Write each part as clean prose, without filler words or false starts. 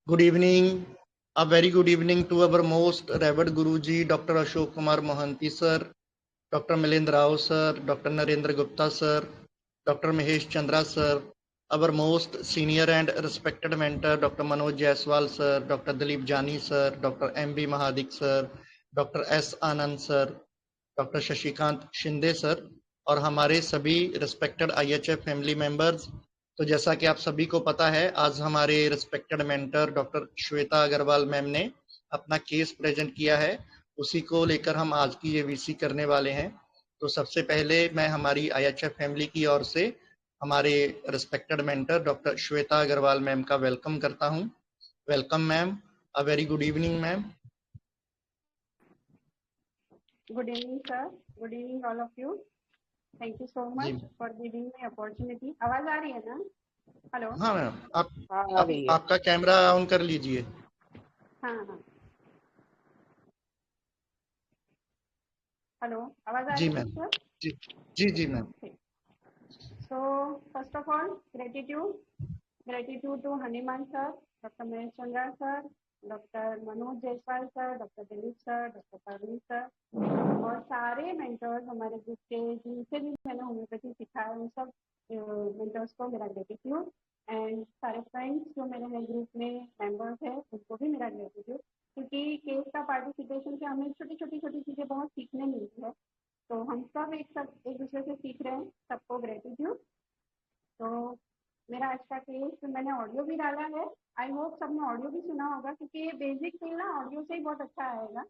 Good evening. A very good evening to our most revered Guruji, Dr. Ashok Kumar Mohanty sir, Dr. Milind Rao sir, Dr. Narendra Gupta sir, Dr. Mahesh Chandra sir, our most senior and respected mentor, Dr. Manoj Jaiswal sir, Dr. Dilip Jani sir, Dr. M.B. Mahadik sir, Dr. S. Anand sir, doctor Shashikant Shinde sir और हमारे सभी respected IHF family members. तो जैसा कि आप सभी को पता है, आज हमारे respected mentor doctor Shweta Agrawal ma'am ने अपना केस प्रेजेंट किया है, उसी को लेकर हम आज की ये वीसी करने वाले हैं। तो सबसे पहले मैं हमारी आईएचएफ फैमिली की ओर से हमारे respected mentor doctor Shweta Agrawal ma'am का वेलकम करता हूं। Welcome ma'am, a very good evening ma'am. Good evening, sir. Good evening, all of you. Thank you so much for giving me opportunity. आवाज आ रही है ना? हेलो। हाँ मैम, आप आपका कैमरा ऑन कर लीजिए। हाँ। हेलो, आवाज आ जी रही है मैम। सर? जी ma'am. So first of all, gratitude to Hanuman sir, Dr. Mahesh Chandra sir, Dr. Manoj Jaiswal sir, Dr. Dilip sir, Dr. Parveen sir और सारे मेंटर्स हमारे ग्रुप के जिनसे भी मैंने होम्योपैथी सिखाया उन सब मेंटर्स को मेरा ग्रेटिट्यूड एंड सारे फ्रेंड्स जो मेरे ग्रुप में मेंबर्स हैं उनको भी मेरा ग्रेटिट्यूड, क्योंकि केस का पार्टिसिपेशन से हमें छोटी छोटी चीज़ें बहुत सीखने मिलती है। तो हम सब एक दूसरे से सीख रहे हैं, सबको ग्रेटिट्यूड। तो मेरा आज का केस मैंने ऑडियो भी डाला है, आई होप सबने ऑडियो भी सुना होगा, क्योंकि ये बेसिक फील ना ऑडियो से ही बहुत अच्छा आएगा।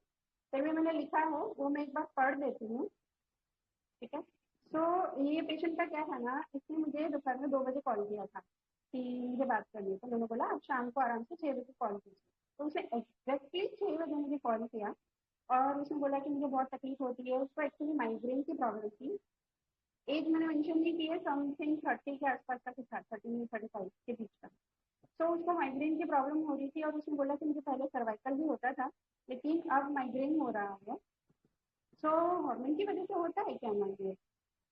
तभी मैंने लिखा है वो मैं एक बार पढ़ देती हूँ, ठीक है। तो ये पेशेंट का क्या था ना, इसने मुझे दोपहर में 2 बजे कॉल किया था कि मुझे बात करनी है। तो मैंने बोला आप शाम को आराम से 6 बजे कॉल कीजिए। तो उसने एग्जैक्टली 6 बजे मुझे कॉल किया और उसने बोला कि मुझे बहुत तकलीफ होती है। उसको एक्चुअली माइग्रेन की प्रॉब्लम थी। एज मैंने मेंशन नहीं की है, समथिंग 30 के आसपास का कुछ था, 30-35 के बीच का। तो उसको माइग्रेन की प्रॉब्लम हो रही थी और उसने बोला कि मुझे पहले सर्वाइकल भी होता था लेकिन अब माइग्रेन हो रहा है। तो हार्मोन की वजह से होता है क्या माइग्रेन?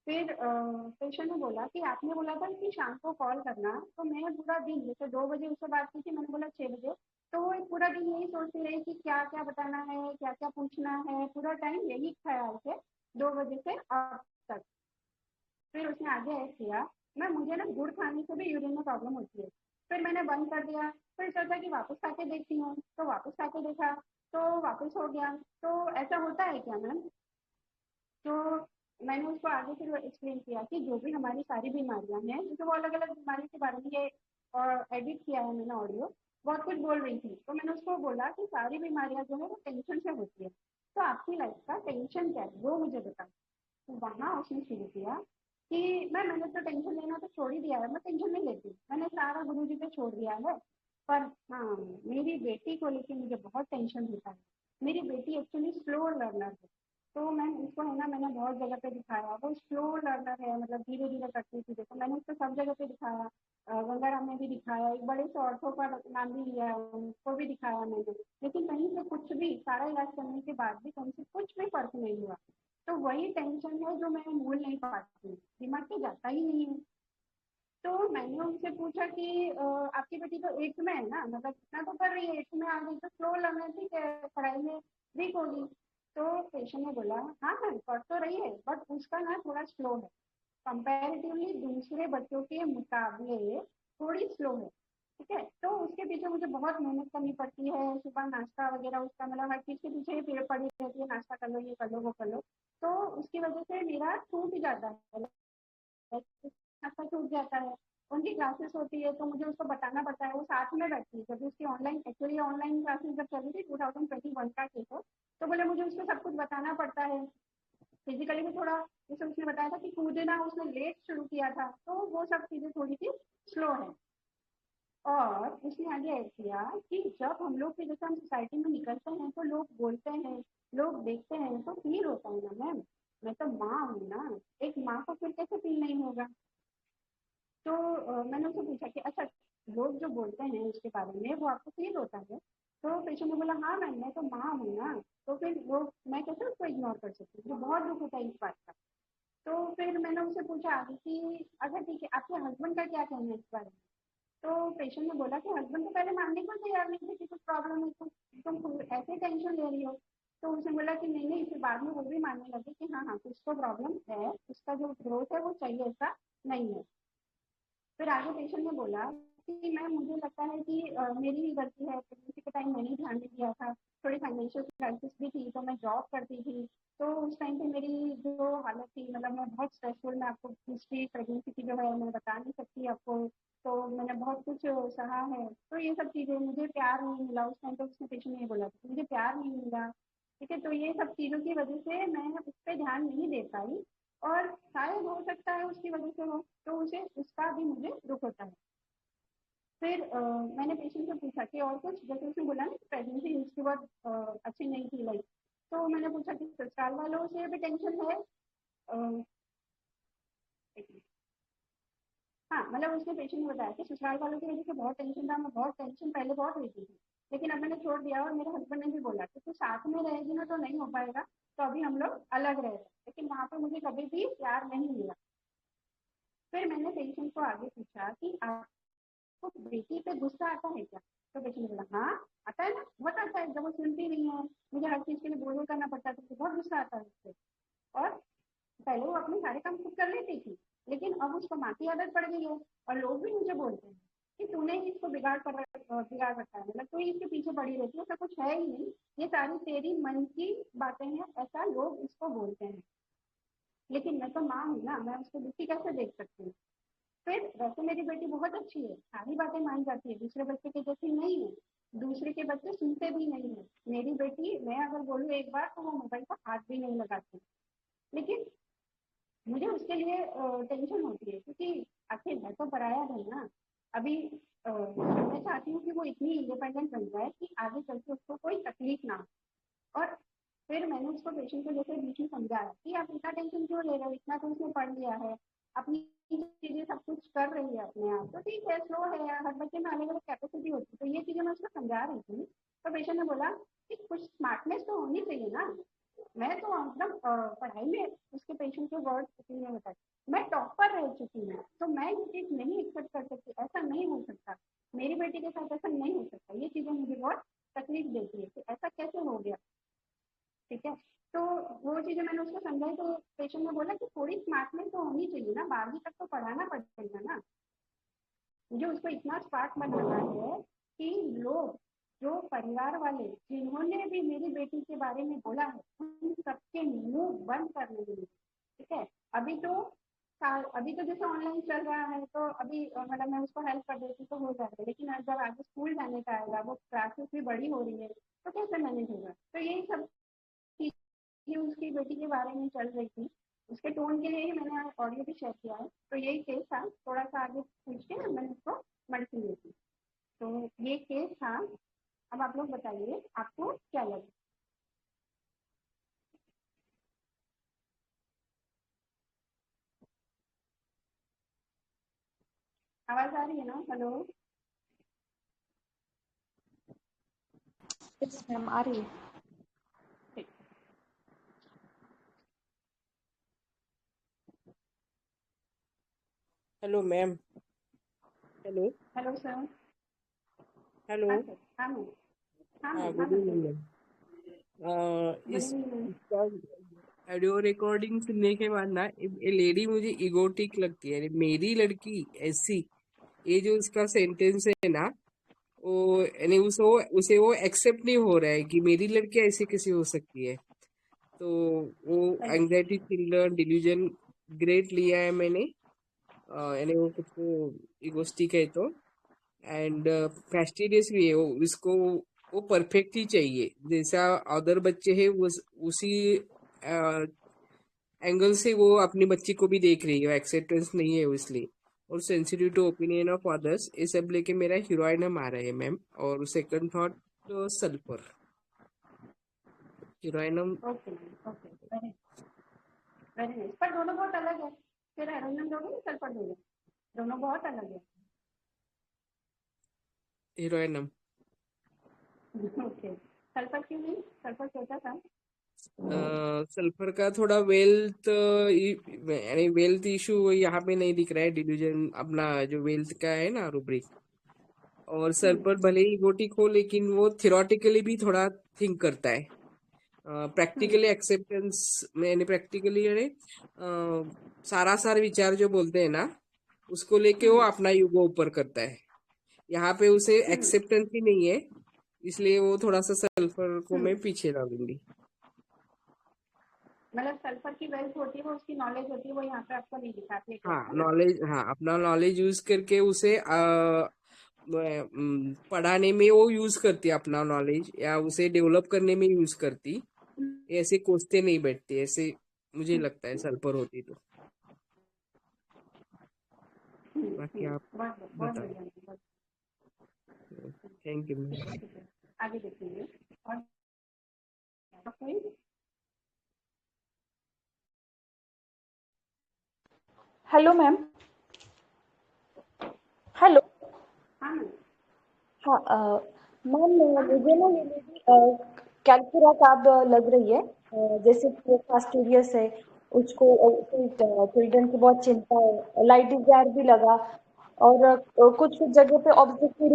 फिर पेशेंट ने बोला कि आपने बोला था कि शाम को कॉल करना, तो मैं पूरा दिन जैसे 2 बजे उससे बात की थी, मैंने बोला 6 बजे, तो वो एक पूरा दिन यही सोचती रही कि क्या क्या बताना है, क्या क्या पूछना है, पूरा टाइम यही ख्याल से 2 बजे से अब तक। फिर उसने आगे ऐड किया, मैं मुझे ना गुड़ खाने से भी यूरिन में प्रॉब्लम होती है। फिर मैंने बंद कर दिया। फिर सोचा कि वापस खा के देखती हूँ, तो वापस खा के देखा तो वापस हो गया। तो ऐसा होता है क्या मैम? तो मैंने उसको आगे फिर एक्सप्लेन किया कि जो भी हमारी सारी बीमारियां हैं, जैसे वो अलग अलग बीमारी के बारे में ये और एडिट किया है मैंने ऑडियो, बहुत कुछ बोल रही थी। तो मैंने उसको बोला कि सारी बीमारियां जो है वो टेंशन से होती है, तो आपकी लाइफ का टेंशन क्या है वो मुझे बता। तो वहाँ उसने शुरू किया कि मैंने तो टेंशन लेना तो छोड़ ही दिया है, मैं टेंशन नहीं लेती, मैंने सारा गुरुजी पे छोड़ दिया है। पर हाँ, मेरी बेटी को लेके मुझे बहुत टेंशन होता है। मेरी बेटी एक्चुअली स्लो लर्नर है। तो मैं उसको है ना, मैंने बहुत जगह पे दिखाया, वो स्लो लर्नर है, मतलब धीरे धीरे करती थी। तो मैंने उसको सब जगह पे दिखाया, गंगाराम में भी दिखाया, एक बड़े से ऑर्थो का नाम भी लिया है, उनको भी दिखाया मैंने, लेकिन कहीं से कुछ भी, सारा इलाज करने के बाद भी कहीं से कुछ भी फर्क नहीं हुआ। तो वही टेंशन है जो मैं भूल नहीं पाती, दिमाग से जाता ही नहीं है। तो मैंने उनसे पूछा कि आपकी बेटी तो 8th में है ना, मतलब इतना तो कर रही है, 8th में आ गई तो स्लो लर्नर थी, पढ़ाई में वीक होगी। तो पेशेंट ने बोला हाँ हाँ पढ़ तो रही है, बट उसका ना थोड़ा स्लो है, कंपैरेटिवली दूसरे बच्चों के मुकाबले थोड़ी स्लो है, ठीक है। तो उसके पीछे मुझे बहुत मेहनत करनी पड़ती है, सुबह नाश्ता वगैरह उसका, मतलब हर चीज़ के पीछे ही पड़ी रहती है, नाश्ता कर लो, ये कर लो, वो कर लो। तो उसकी वजह से मेरा छूट जाता है, नाश्ता छूट जाता है। उनकी क्लासेस होती है तो मुझे उसको बताना पड़ता है, वो साथ में बैठती है। जब उसकी ऑनलाइन, एक्चुअली ऑनलाइन क्लासेस जब चली थी 2021 का केस हो, तो बोले मुझे उसको सब कुछ बताना पड़ता है। फिजिकली भी थोड़ा, जैसे उसने बताया था कि कूदना उसने लेट शुरू किया था, तो वो सब चीज़ें थोड़ी सी स्लो है। और उसने आगे ऐड किया कि जब हम लोग के जैसे हम सोसाइटी में निकलते हैं तो लोग बोलते हैं, लोग देखते हैं, तो फील होता है ना मैम, मैं तो माँ हूँ ना, एक माँ को फिर कैसे फील नहीं होगा। तो मैंने उससे पूछा कि अच्छा, लोग जो बोलते हैं उसके बारे में वो आपको फील होता है? तो पेशेंट ने बोला हाँ मैम, मैं तो माँ हूँ ना, तो फिर वो मैं कैसे उसको इग्नोर कर सकती हूँ, मुझे बहुत दुख होता है इस बात का। तो फिर मैंने उससे पूछा आगे कि अच्छा ठीक है, आपके हस्बैंड का क्या कहना है इस बारे में? तो पेशेंट ने बोला कि हस्बैंड तो पहले मानने को तैयार नहीं थे कि कुछ प्रॉब्लम है, तो तुम ऐसे टेंशन ले रही हो। तो उसने बोला कि नहीं नहीं, फिर बाद में वो भी मानने लगे कि हाँ हाँ कुछ तो प्रॉब्लम है, उसका जो ग्रोथ है वो चाहिए, ऐसा नहीं है। फिर आगे पेशेंट ने बोला कि मैम मुझे लगता है कि मेरी ही गलती है, प्रेगनेंसी के टाइम मैंने ही ध्यान नहीं दिया था, थोड़ी फाइनेंशियल क्राइसिस भी थी, तो मैं जॉब करती थी, तो उस टाइम पे मेरी जो हालत थी, मतलब मैं बहुत स्ट्रेसफुल, मैं आपको हिस्ट्री प्रेगनेंसी की जो है मैं बता नहीं सकती आपको, तो मैंने बहुत कुछ सहा है, तो ये सब चीज़ें, मुझे प्यार नहीं मिला उस टाइम पे, उसने पेशेंट ने ये बोला था मुझे प्यार नहीं मिला, ठीक है, तो ये सब चीज़ों की वजह से मैं उस पर ध्यान नहीं दे पाई, और शायद हो सकता है उसकी वजह से हो, तो उसे उसका भी मुझे दुख होता है। फिर मैंने पेशेंट से पूछा कि और कुछ, जैसे उसने बोला ना प्रेगनेंसी हिस्ट्री बहुत अच्छी नहीं थी लाइक, तो मैंने पूछा कि ससुराल वालों से भी टेंशन है। एक मिनट। हाँ, मतलब उसने पेशेंट ने बताया कि ससुराल वालों की वजह से बहुत टेंशन था, मैं बहुत टेंशन पहले बहुत लेती थी, लेकिन अब मैंने छोड़ दिया, और मेरे हस्बैंड ने भी बोला कि तू साथ में रहेगी ना तो नहीं हो पाएगा, तो अभी हम लोग अलग रह रहे हैं, लेकिन वहाँ पर मुझे कभी भी प्यार नहीं मिला। फिर मैंने पेशेंट को आगे पूछा कि आपको बेटी पे गुस्सा आता है क्या? तो पेशेंट ने बोला हाँ आता है ना, बहुत आता है, जब वो सुनती नहीं है, मुझे हर चीज के लिए बोल करना पड़ता है, तो बहुत गुस्सा आता है उससे। और पहले वो अपने सारे काम खुद कर लेती थी, लेकिन अब उसको माँ की आदत पड़ गई है, और लोग भी मुझे बोलते हैं कि तूने ही इसको बिगाड़ रखा है, मतलब तू ही इसके पीछे पड़ी रहती है, ऐसा कुछ है ही नहीं, ये सारी तेरी मन की बातें हैं, ऐसा लोग इसको बोलते हैं, लेकिन मैं तो माँ हूँ ना, मैं उसको दुखी कैसे देख सकती हूँ। फिर वैसे मेरी बेटी बहुत अच्छी है, सारी बातें मान जाती है, दूसरे बच्चे के जैसी नहीं है, दूसरे के बच्चे सुनते भी नहीं है, मेरी बेटी मैं अगर बोलूँ एक बार तो वो मोबाइल को हाथ भी नहीं लगाती, लेकिन मुझे उसके लिए टेंशन होती है, क्योंकि आखिर मैं तो पराया है ना। अभी मैं चाहती हूँ कि वो इतनी इंडिपेंडेंट बन जाए कि आगे चल के उसको कोई तकलीफ ना हो। और फिर मैंने उसको पेशेंट को जैसे बीच में समझाया कि आप इतना टेंशन क्यों ले रहे हो, इतना तो उसने पढ़ लिया है, अपनी चीजें सब कुछ कर रही है अपने आप, तो ठीक है, स्लो है यार, हर बच्चे में अलग अलग कैपेसिटी होती है, तो ये चीजें मैं उसको समझा रही थी। तो पेशेंट ने बोला कि कुछ स्मार्टनेस तो होनी चाहिए ना, मैं तो एकदम पढ़ाई में उसके पेशेंट के वर्ड में बताई, मैं टॉपर रह चुकी हूँ, तो मैं ये चीज नहीं एक्सेप्ट कर सकती, ऐसा नहीं हो सकता, मेरी बेटी के साथ ऐसा नहीं हो सकता, ये चीजें मुझे बहुत तकलीफ देती है कि ऐसा कैसे हो गया, ठीक है। तो वो चीजें मैंने उसको समझाई, तो पेशेंट ने बोला कि थोड़ी स्मार्टनेस तो होनी चाहिए ना, 12वीं तक तो पढ़ाना पड़ेगा ना, मुझे उसको इतना स्मार्ट बनाना है कि लोग, जो परिवार वाले जिन्होंने भी मेरी बेटी के बारे में बोला है, उन सबके मुंह बंद करने देंगे, ठीक है। अभी तो अभी तो जैसे ऑनलाइन चल रहा है, तो अभी मतलब मैं उसको हेल्प कर देती तो हो जाएगा, लेकिन जब आगे स्कूल जाने का आएगा, वो क्लासेस भी बड़ी हो रही है, तो कैसे मैनेज होगा, तो यही सब चीजें उसकी बेटी के बारे में चल रही थी। उसके टोन के लिए ही मैंने ऑडियो भी शेयर किया है, तो यही केस था, थोड़ा सा आगे पूछ के मैंने उसको मेडिसिन दी थी, तो ये केस था। अब आप लोग बताइए आपको क्या लगा। आवाज आ रही है ना? हेलो? यस मैम, आ रही है। ठीक। Hello ma'am. Hello. Hello sir. Hello. हाँ सर, हाँ मैम। हाँ हाँ, मैम, हाँ गुड इवनिंग बताइए। मैम। गुड इस इवनिंग मैम। इसका ऑडियो रिकॉर्डिंग सुनने के बाद ना ये लेडी मुझे इगोटिक लगती है, मेरी लड़की ऐसी। ये जो उसका सेंटेंस है ना, वो यानी उसे वो एक्सेप्ट नहीं हो रहा है कि मेरी लड़की ऐसी कैसी हो सकती है। तो वो सही। एंग्जाइटी चिल्ड्रन डिल्यूजन ग्रेड लिया है मैंने, यानी वो कुछ इगोस्टिक है तो, एंड फैस्टिडियस भी है वो, इसको वो परफेक्ट ही चाहिए जैसा अदर बच्चे हैं, उसी एंगल से वो अपनी बच्ची को भी देख रही है, एक्सेप्टेंस नहीं है वो इसलिए। और sensitive to opinion of others, ये सब लेके मेरा हीरोइनम आ रहा है मैम। और सेकंड थॉट, सल्फर हीरोइनम। Okay ma'am, okay, very very nice, पर दोनों बहुत अलग है, फिर एरोनियम दोगे सल्फर दोगे, दोनों बहुत अलग है। हीरोइनम। ओके, सल्फर क्यों नहीं, सल्फर सोचा था। सल्फर का थोड़ा वेल्थ, यानी वेल्थ इशू यहाँ पे नहीं दिख रहा है, डिल्यूजन अपना जो वेल्थ का है ना रूब्रिक, और सर पर भले ही ईगोटिक हो लेकिन वो थियोरेटिकली भी थोड़ा थिंक करता है। प्रैक्टिकली एक्सेप्टेंस मैंने प्रैक्टिकली यानी सारा सार विचार जो बोलते हैं ना उसको लेके वो अपना ईगो ऊपर करता है। यहाँ पे उसे एक्सेप्टेंस ही नहीं है, इसलिए वो थोड़ा सा सल्फर को मैं पीछे डालूंगी। मतलब सल्फर की वेल्थ होती है, वो उसकी नॉलेज होती है, वो यहाँ पे आपको नहीं दिखाती है हाँ क्या? नॉलेज, हाँ अपना नॉलेज यूज करके उसे पढ़ाने में वो यूज करती है अपना नॉलेज, या उसे डेवलप करने में यूज करती। ऐसे कोसते नहीं बैठते, ऐसे मुझे लगता है सल्फर होती तो। बाकी आप बहुत बहुत बताओ। बढ़िया बहुत थैंक यू मैम। ठीक है, आगे देखेंगे। और कोई? Hello ma'am. हेलो। हाँ मैम। हाँ मैम मुझे ना ये लेडी कैलकुरा काब लग रही है। जैसे कि वो फास्टिडियस है, उसको चिल्ड्रन की बहुत चिंता है, लाइट डिजायर भी लगा, और कुछ कुछ जगह पे ऑब्जेक्टिव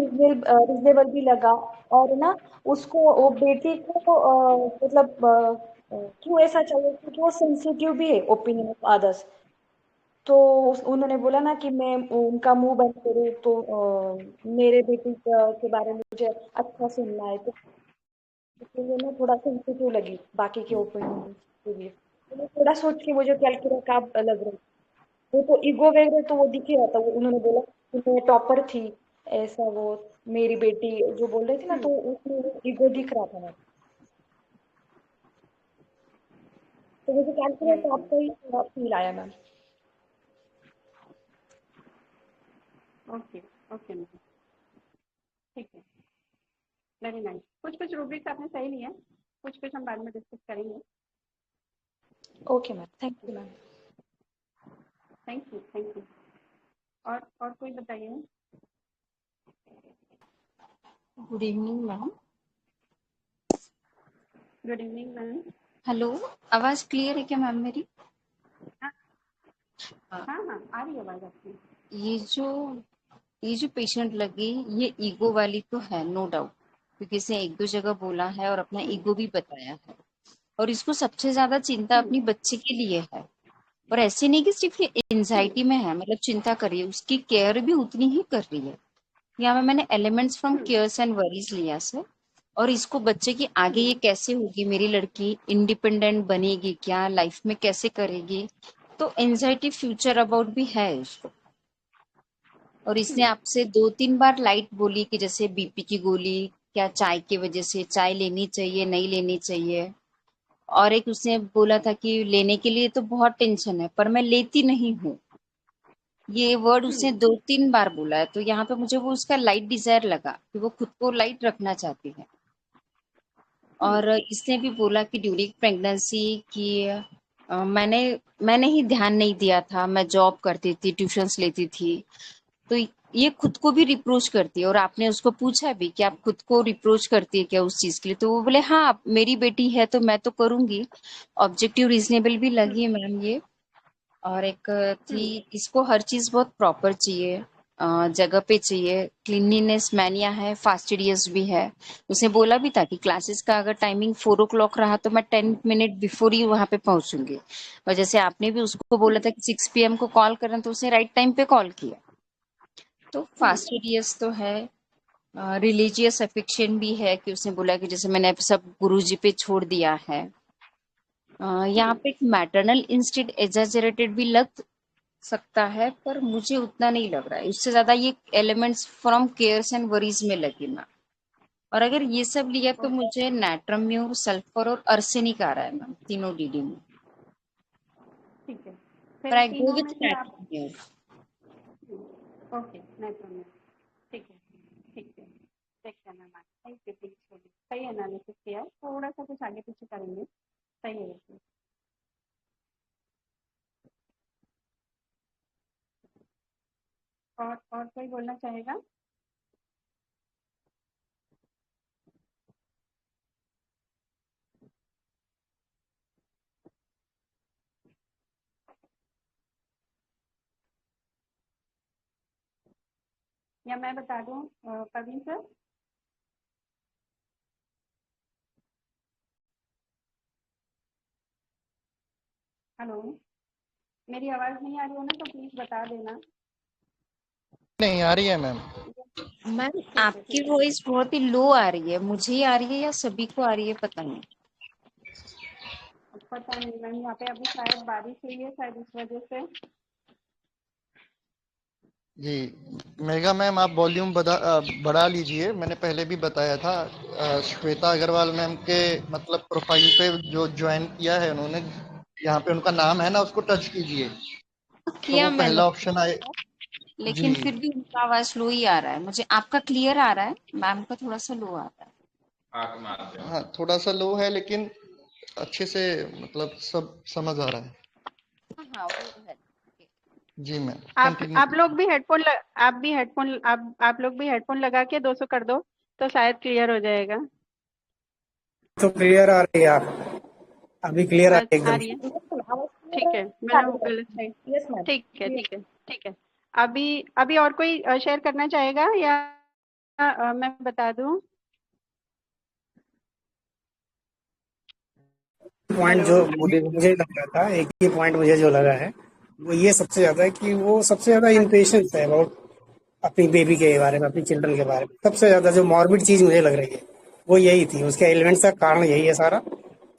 रिजनेबल भी लगा। और ना उसको वो बेटी को मतलब क्यों ऐसा चाहिए, क्योंकि वो सेंसिटिव भी है ओपिनियन ऑफ अदर्स। तो उन्होंने बोला ना कि मैं उनका मुंह बंद करूँ, तो मेरे बेटी के बारे में मुझे अच्छा सुनना है, तो इसलिए मैं थोड़ा सेंसिटिव लगी बाकी के ओपिनियन के लिए। तो मैं थोड़ा सोच के मुझे कैलकुलेट का लग रहा है। वो तो ईगो वगैरह तो वो दिख ही रहा था, वो उन्होंने बोला कि मैं टॉपर थी, ऐसा वो मेरी बेटी जो बोल रही थी ना, तो उसमें वो ईगो दिख रहा था मैम। तो मुझे कैलकुलेट आपका ही थोड़ा फील आया मैम। ओके ओके मैम, ठीक है, वेरी नाइस। कुछ कुछ रूब्रिक्स आपने सही लिया, कुछ कुछ हम बाद में डिस्कस करेंगे। Okay ma'am, thank you ma'am. Thank you thank you. और कोई बताइए। Good evening ma'am. Good evening ma'am. Hello, आवाज क्लियर है क्या मैम मेरी? हाँ हाँ, हाँ हाँ, आ रही है आवाज आपकी। ये जो ये जो पेशेंट लगी, ये ईगो वाली तो है, नो डाउट, क्योंकि इसने एक दो जगह बोला है और अपना ईगो भी बताया है। और इसको सबसे ज्यादा चिंता अपनी बच्चे के लिए है। और ऐसे नहीं कि सिर्फ ये एंजाइटी में है, मतलब चिंता कर रही है, उसकी केयर भी उतनी ही कर रही है। यहाँ पे मैंने elements from cares and worries लिया सर। और इसको बच्चे की आगे ये कैसे होगी, मेरी लड़की इंडिपेंडेंट बनेगी क्या, लाइफ में कैसे करेगी, तो एंजाइटी फ्यूचर अबाउट भी है इसको। और इसने आपसे 2-3 बार लाइट बोली कि जैसे बीपी की गोली, क्या चाय की वजह से चाय लेनी चाहिए नहीं लेनी चाहिए। और एक उसने बोला था कि लेने के लिए तो बहुत टेंशन है पर मैं लेती नहीं हूँ। ये वर्ड उसने 2-3 बार बोला है, तो यहाँ पे मुझे वो उसका लाइट डिजायर लगा कि वो खुद को लाइट रखना चाहती है। और इसने भी बोला कि ड्यूरिंग प्रेगनेंसी कि मैंने मैंने ही ध्यान नहीं दिया था, मैं जॉब करती थी, ट्यूशंस लेती थी। तो ये खुद को भी रिप्रोच करती है। और आपने उसको पूछा भी कि आप खुद को रिप्रोच करती है क्या उस चीज के लिए, तो वो बोले हाँ मेरी बेटी है तो मैं तो करूंगी। ऑब्जेक्टिव रीजनेबल भी लगी मैम ये। और एक थी, इसको हर चीज बहुत प्रॉपर चाहिए, जगह पे चाहिए, क्लीनलीनेस मैनिया है, फास्टिडियस भी है। उसने बोला भी था कि क्लासेस का अगर टाइमिंग 4 o'clock रहा तो मैं 10 मिनट बिफोर ही वहां पे पहुंचूंगी। और जैसे आपने भी उसको बोला था कि 6 PM को कॉल करना, तो उसने राइट टाइम पे कॉल किया। तो फास्टिडियस तो है। रिलीजियस अफेक्शन भी है कि उसने बोला कि जैसे मैंने सब गुरुजी पे छोड़ दिया है। यहाँ पे एक मैटरनल इंस्टिंक्ट एग्जैजरेटेड भी लग सकता है, पर मुझे उतना नहीं लग रहा है, उससे ज्यादा ये elements from cares and worries में लगी मैम। और अगर ये सब लिया तो मुझे नाइट्रम्यूर, सल्फर और अर्सेनिक आ रहा है मैम, तीनों डीडी में। ठीक है, पर फिर आई गो तीनों में विथ से आप नाइट्रम्यूर। ओके नहीं प्रॉब्लम। ठीक है ठीक है, देखते हैं मैम। थैंक यू सही एनालिसिस किया, थोड़ा सा कुछ आगे पीछे करेंगे, सही है वैसे। और कोई बोलना चाहेगा? या मैं बता दूं प्रवीण सर? हेलो, मेरी आवाज नहीं आ रही हो ना तो प्लीज बता देना। नहीं आ रही है मैम। मैम आपकी वॉइस बहुत ही लो आ रही है, मुझे ही आ रही है या सभी को आ रही है पता नहीं। पता नहीं मैम, यहाँ पे अभी शायद बारिश हुई है, शायद इस वजह से। जी मेघा मैम आप वॉल्यूम बढ़ा लीजिए, मैंने पहले भी बताया था। श्वेता अग्रवाल मैम के मतलब प्रोफाइल पे जो ज्वाइन किया है उन्होंने, यहाँ पे उनका नाम है ना, उसको टच कीजिए तो किया वो मैंने, पहला ऑप्शन आए। जी लेकिन फिर भी उनका आवाज लो ही आ रहा है मुझे। आपका क्लियर आ रहा है, मैम का थोड़ा सा लो आ रहा है। हाँ, थोड़ा सा लो है लेकिन अच्छे से मतलब सब समझ आ रहा है। हाँ हाँ वो है। जी मैम आप कंटिन्यू आप लोग कीजिए। भी हेडफोन आप लोग भी हेडफोन लगा के 200 कर दो तो शायद क्लियर हो जाएगा। तो क्लियर आ रही है आप? अभी क्लियर आ रही है आ एकदम। रही है? आवाज ठीक है, क्लियर मैंने आ वो रही गलत साइड। है। Yes ma'am. ठीक है ठीक है ठीक है। अभी अभी और कोई शेयर करना चाहेगा या मैं बता दूं? Point hello. जो मुझे लग रहा था, एक ही पॉइंट मुझे जो लगा है वो ये सबसे ज्यादा है कि वो सबसे ज्यादा हाँ जी। इम्पेशंस है अबाउट अपनी बेबी के बारे में, अपनी चिल्ड्रन के बारे में। सबसे ज्यादा जो मॉर्बिड चीज मुझे लग रही है वो यही थी, उसके एलिमेंट्स का कारण यही है सारा।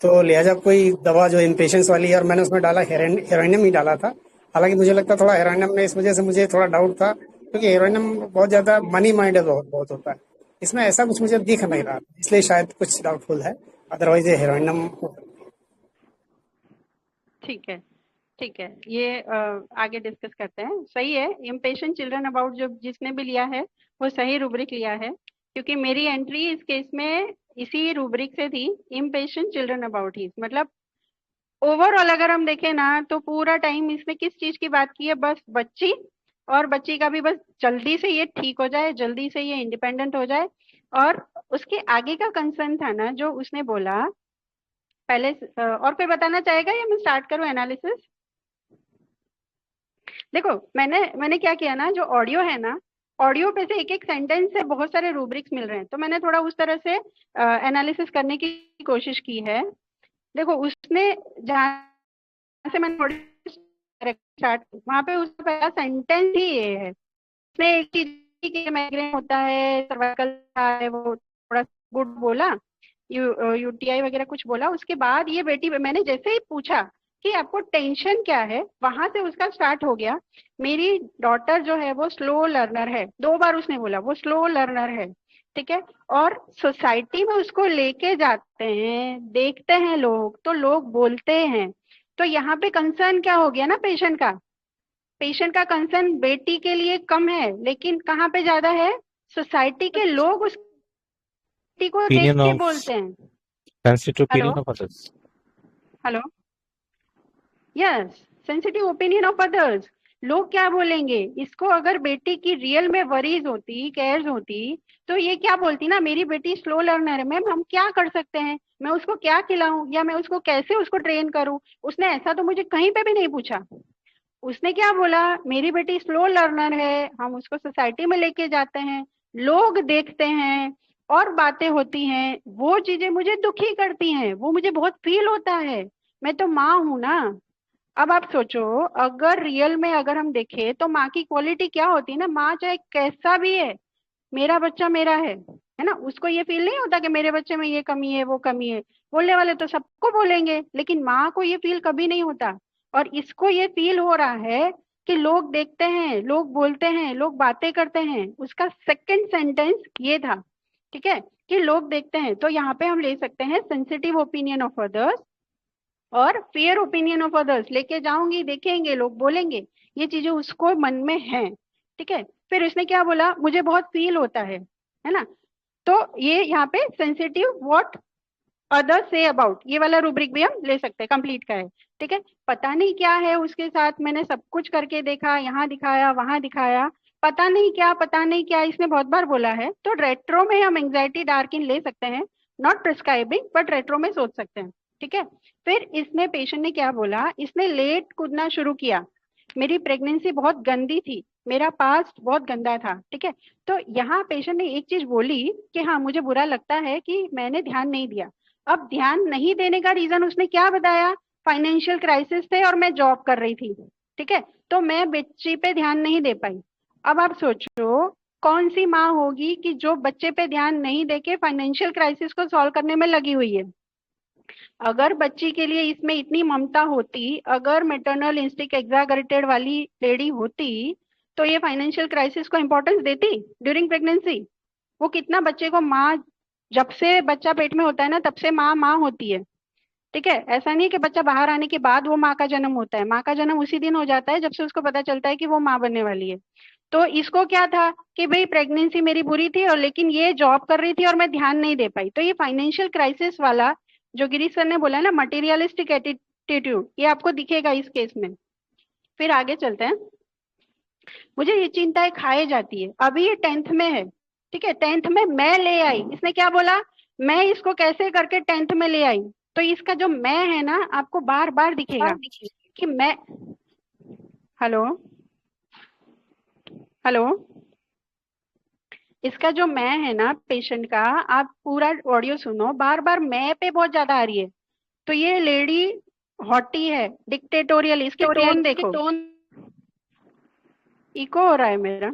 तो लिहाजा कोई दवा जो इम्पेशंस वाली है, और मैंने उसमें डाला हेरोइनम ही डाला था। हालांकि मुझे लगता थोड़ा हेरोइनम में, इस वजह से मुझे थोड़ा डाउट था क्योंकि हेरोइनम बहुत ज्यादा मनी माइंडेड बहुत बहुत होता है। इसमें ऐसा कुछ मुझे दिख नहीं रहा, इसलिए शायद कुछ डाउटफुल है। अदरवाइज ये हेरोइनम। ठीक है ठीक है, ये आगे डिस्कस करते हैं। सही है, इम्पेशेंट चिल्ड्रन अबाउट जो जिसने भी लिया है वो सही रूब्रिक लिया है, क्योंकि मेरी एंट्री इस केस में इसी रूब्रिक से थी। इम्पेशेंट चिल्ड्रन अबाउट ही मतलब ओवरऑल अगर हम देखें ना तो पूरा टाइम इसने किस चीज की बात की है? बस बच्ची, और बच्ची का भी बस जल्दी से ये ठीक हो जाए, जल्दी से ये इंडिपेंडेंट हो जाए। और उसके आगे का कंसर्न था ना जो उसने बोला पहले और कोई बताना चाहेगा या मैं स्टार्ट करूं एनालिसिस? देखो, मैंने क्या किया ना, जो ऑडियो है ना, ऑडियो पे से एक एक सेंटेंस से बहुत सारे रूब्रिक्स मिल रहे हैं, तो मैंने थोड़ा उस तरह से एनालिसिस करने की कोशिश की है। देखो, उसने जहाँ से मैंने थोड़ी स्टार्ट, वहां पे उसका पहला सेंटेंस ही ये है। उसने एक चीज कि माइग्रेन होता है, सर्वाइकल है, वो थोड़ा गुड बोला, यूटीआई वगैरह कुछ बोला। उसके बाद ये बेटी, मैंने जैसे ही पूछा कि आपको टेंशन क्या है, वहां से उसका स्टार्ट हो गया। मेरी डॉटर जो है वो स्लो लर्नर है, 2 बार उसने बोला वो स्लो लर्नर है, ठीक है। और सोसाइटी में उसको लेके जाते हैं, देखते हैं लोग, तो लोग बोलते हैं। तो यहाँ पे कंसर्न क्या हो गया ना पेशेंट का? पेशेंट का कंसर्न बेटी के लिए कम है, लेकिन कहाँ पे ज्यादा है? सोसाइटी के लोग उस बेटी को देख Opinion के of बोलते हैं। sensitive hello opinion of others. Hello, yes, sensitive opinion of others. लोग क्या बोलेंगे इसको? अगर बेटी की रियल में वरीज होती, केयर्स होती, तो ये क्या बोलती ना, मेरी बेटी स्लो लर्नर है मैम, हम क्या कर सकते हैं, मैं उसको क्या खिलाऊं या मैं उसको कैसे उसको ट्रेन करूं। उसने ऐसा तो मुझे कहीं पे भी नहीं पूछा। उसने क्या बोला, मेरी बेटी स्लो लर्नर है, हम उसको सोसाइटी में लेके जाते हैं, लोग देखते हैं और बातें होती हैं, वो चीजें मुझे दुखी करती हैं, वो मुझे बहुत फील होता है। मैं तो माँ हूं ना। अब आप सोचो, अगर रियल में अगर हम देखें तो माँ की क्वालिटी क्या होती है ना, माँ चाहे कैसा भी है, मेरा बच्चा मेरा है ना, उसको ये फील नहीं होता कि मेरे बच्चे में ये कमी है वो कमी है। बोलने वाले तो सबको बोलेंगे, लेकिन माँ को ये फील कभी नहीं होता। और इसको ये फील हो रहा है कि लोग देखते हैं, लोग बोलते हैं, लोग बातें करते हैं। उसका सेकंड सेंटेंस ये था, ठीक है, कि लोग देखते हैं। तो यहाँ पे हम ले सकते हैं सेंसिटिव ओपिनियन ऑफ अदर्स और फेयर ओपिनियन ऑफ अदर्स। लेके जाऊंगी, देखेंगे, लोग बोलेंगे, ये चीजें उसको मन में है, ठीक है। फिर उसने क्या बोला, मुझे बहुत फील होता है ना। तो ये यहाँ पे sensitive what others say about, ये वाला रूब्रिक भी हम ले सकते हैं, कंप्लीट का है, ठीक है। पता नहीं क्या है उसके साथ, मैंने सब कुछ करके देखा, यहाँ दिखाया वहां दिखाया, पता नहीं क्या इसने बहुत बार बोला है। तो रेट्रो में हम एंग्जाइटी डार्किन ले सकते हैं, नॉट प्रिस्क्राइबिंग, बट रेट्रो में सोच सकते हैं, ठीक है। फिर इसने, पेशेंट ने क्या बोला, इसने लेट कूदना शुरू किया, मेरी प्रेगनेंसी बहुत गंदी थी, मेरा पास्ट बहुत गंदा था, ठीक है। तो यहाँ पेशेंट ने एक चीज बोली कि हाँ मुझे बुरा लगता है कि मैंने ध्यान नहीं दिया। अब ध्यान नहीं देने का रीजन उसने क्या बताया, फाइनेंशियल क्राइसिस थे और मैं जॉब कर रही थी, ठीक है, तो मैं बच्ची पे ध्यान नहीं दे पाई। अब आप सोचो कौन सी माँ होगी कि जो बच्चे पे ध्यान नहीं देके फाइनेंशियल क्राइसिस को सॉल्व करने में लगी हुई है। अगर बच्ची के लिए इसमें इतनी ममता होती, अगर मैटरनल इंस्टिंक्ट एग्जागरेटेड वाली लेडी होती, तो ये फाइनेंशियल क्राइसिस को इंपॉर्टेंस देती ड्यूरिंग प्रेगनेंसी। वो कितना बच्चे को माँ, जब से बच्चा पेट में होता है ना तब से माँ माँ होती है, ठीक है। ऐसा नहीं कि बच्चा बाहर आने के बाद वो माँ का जन्म होता है, माँ का जन्म उसी दिन हो जाता है जब से उसको पता चलता है कि वो माँ बनने वाली है। तो इसको क्या था कि भाई प्रेगनेंसी मेरी बुरी थी और लेकिन ये जॉब कर रही थी और मैं ध्यान नहीं दे पाई। तो ये फाइनेंशियल क्राइसिस वाला जो गिरीश सर ने बोला ना, मटेरियलिस्टिक एटीट्यूड, ये आपको दिखेगा इस केस में। फिर आगे चलते हैं। मुझे ये चिंताएं खाए जाती है, अभी ये 10th में है, ठीक है, 10th में मैं ले आई, इसने क्या बोला, मैं इसको कैसे करके 10th में ले आई। तो इसका जो मैं है ना आपको बार बार दिखेगा कि मैं, हेलो हेलो, इसका जो मैं है ना पेशेंट का, आप पूरा ऑडियो सुनो, बार बार मैं पे बहुत ज्यादा आ रही है। तो ये लेडी हॉटी है, डिक्टेटोरियल, इसके टोन देखो, इको हो रहा है मेरा।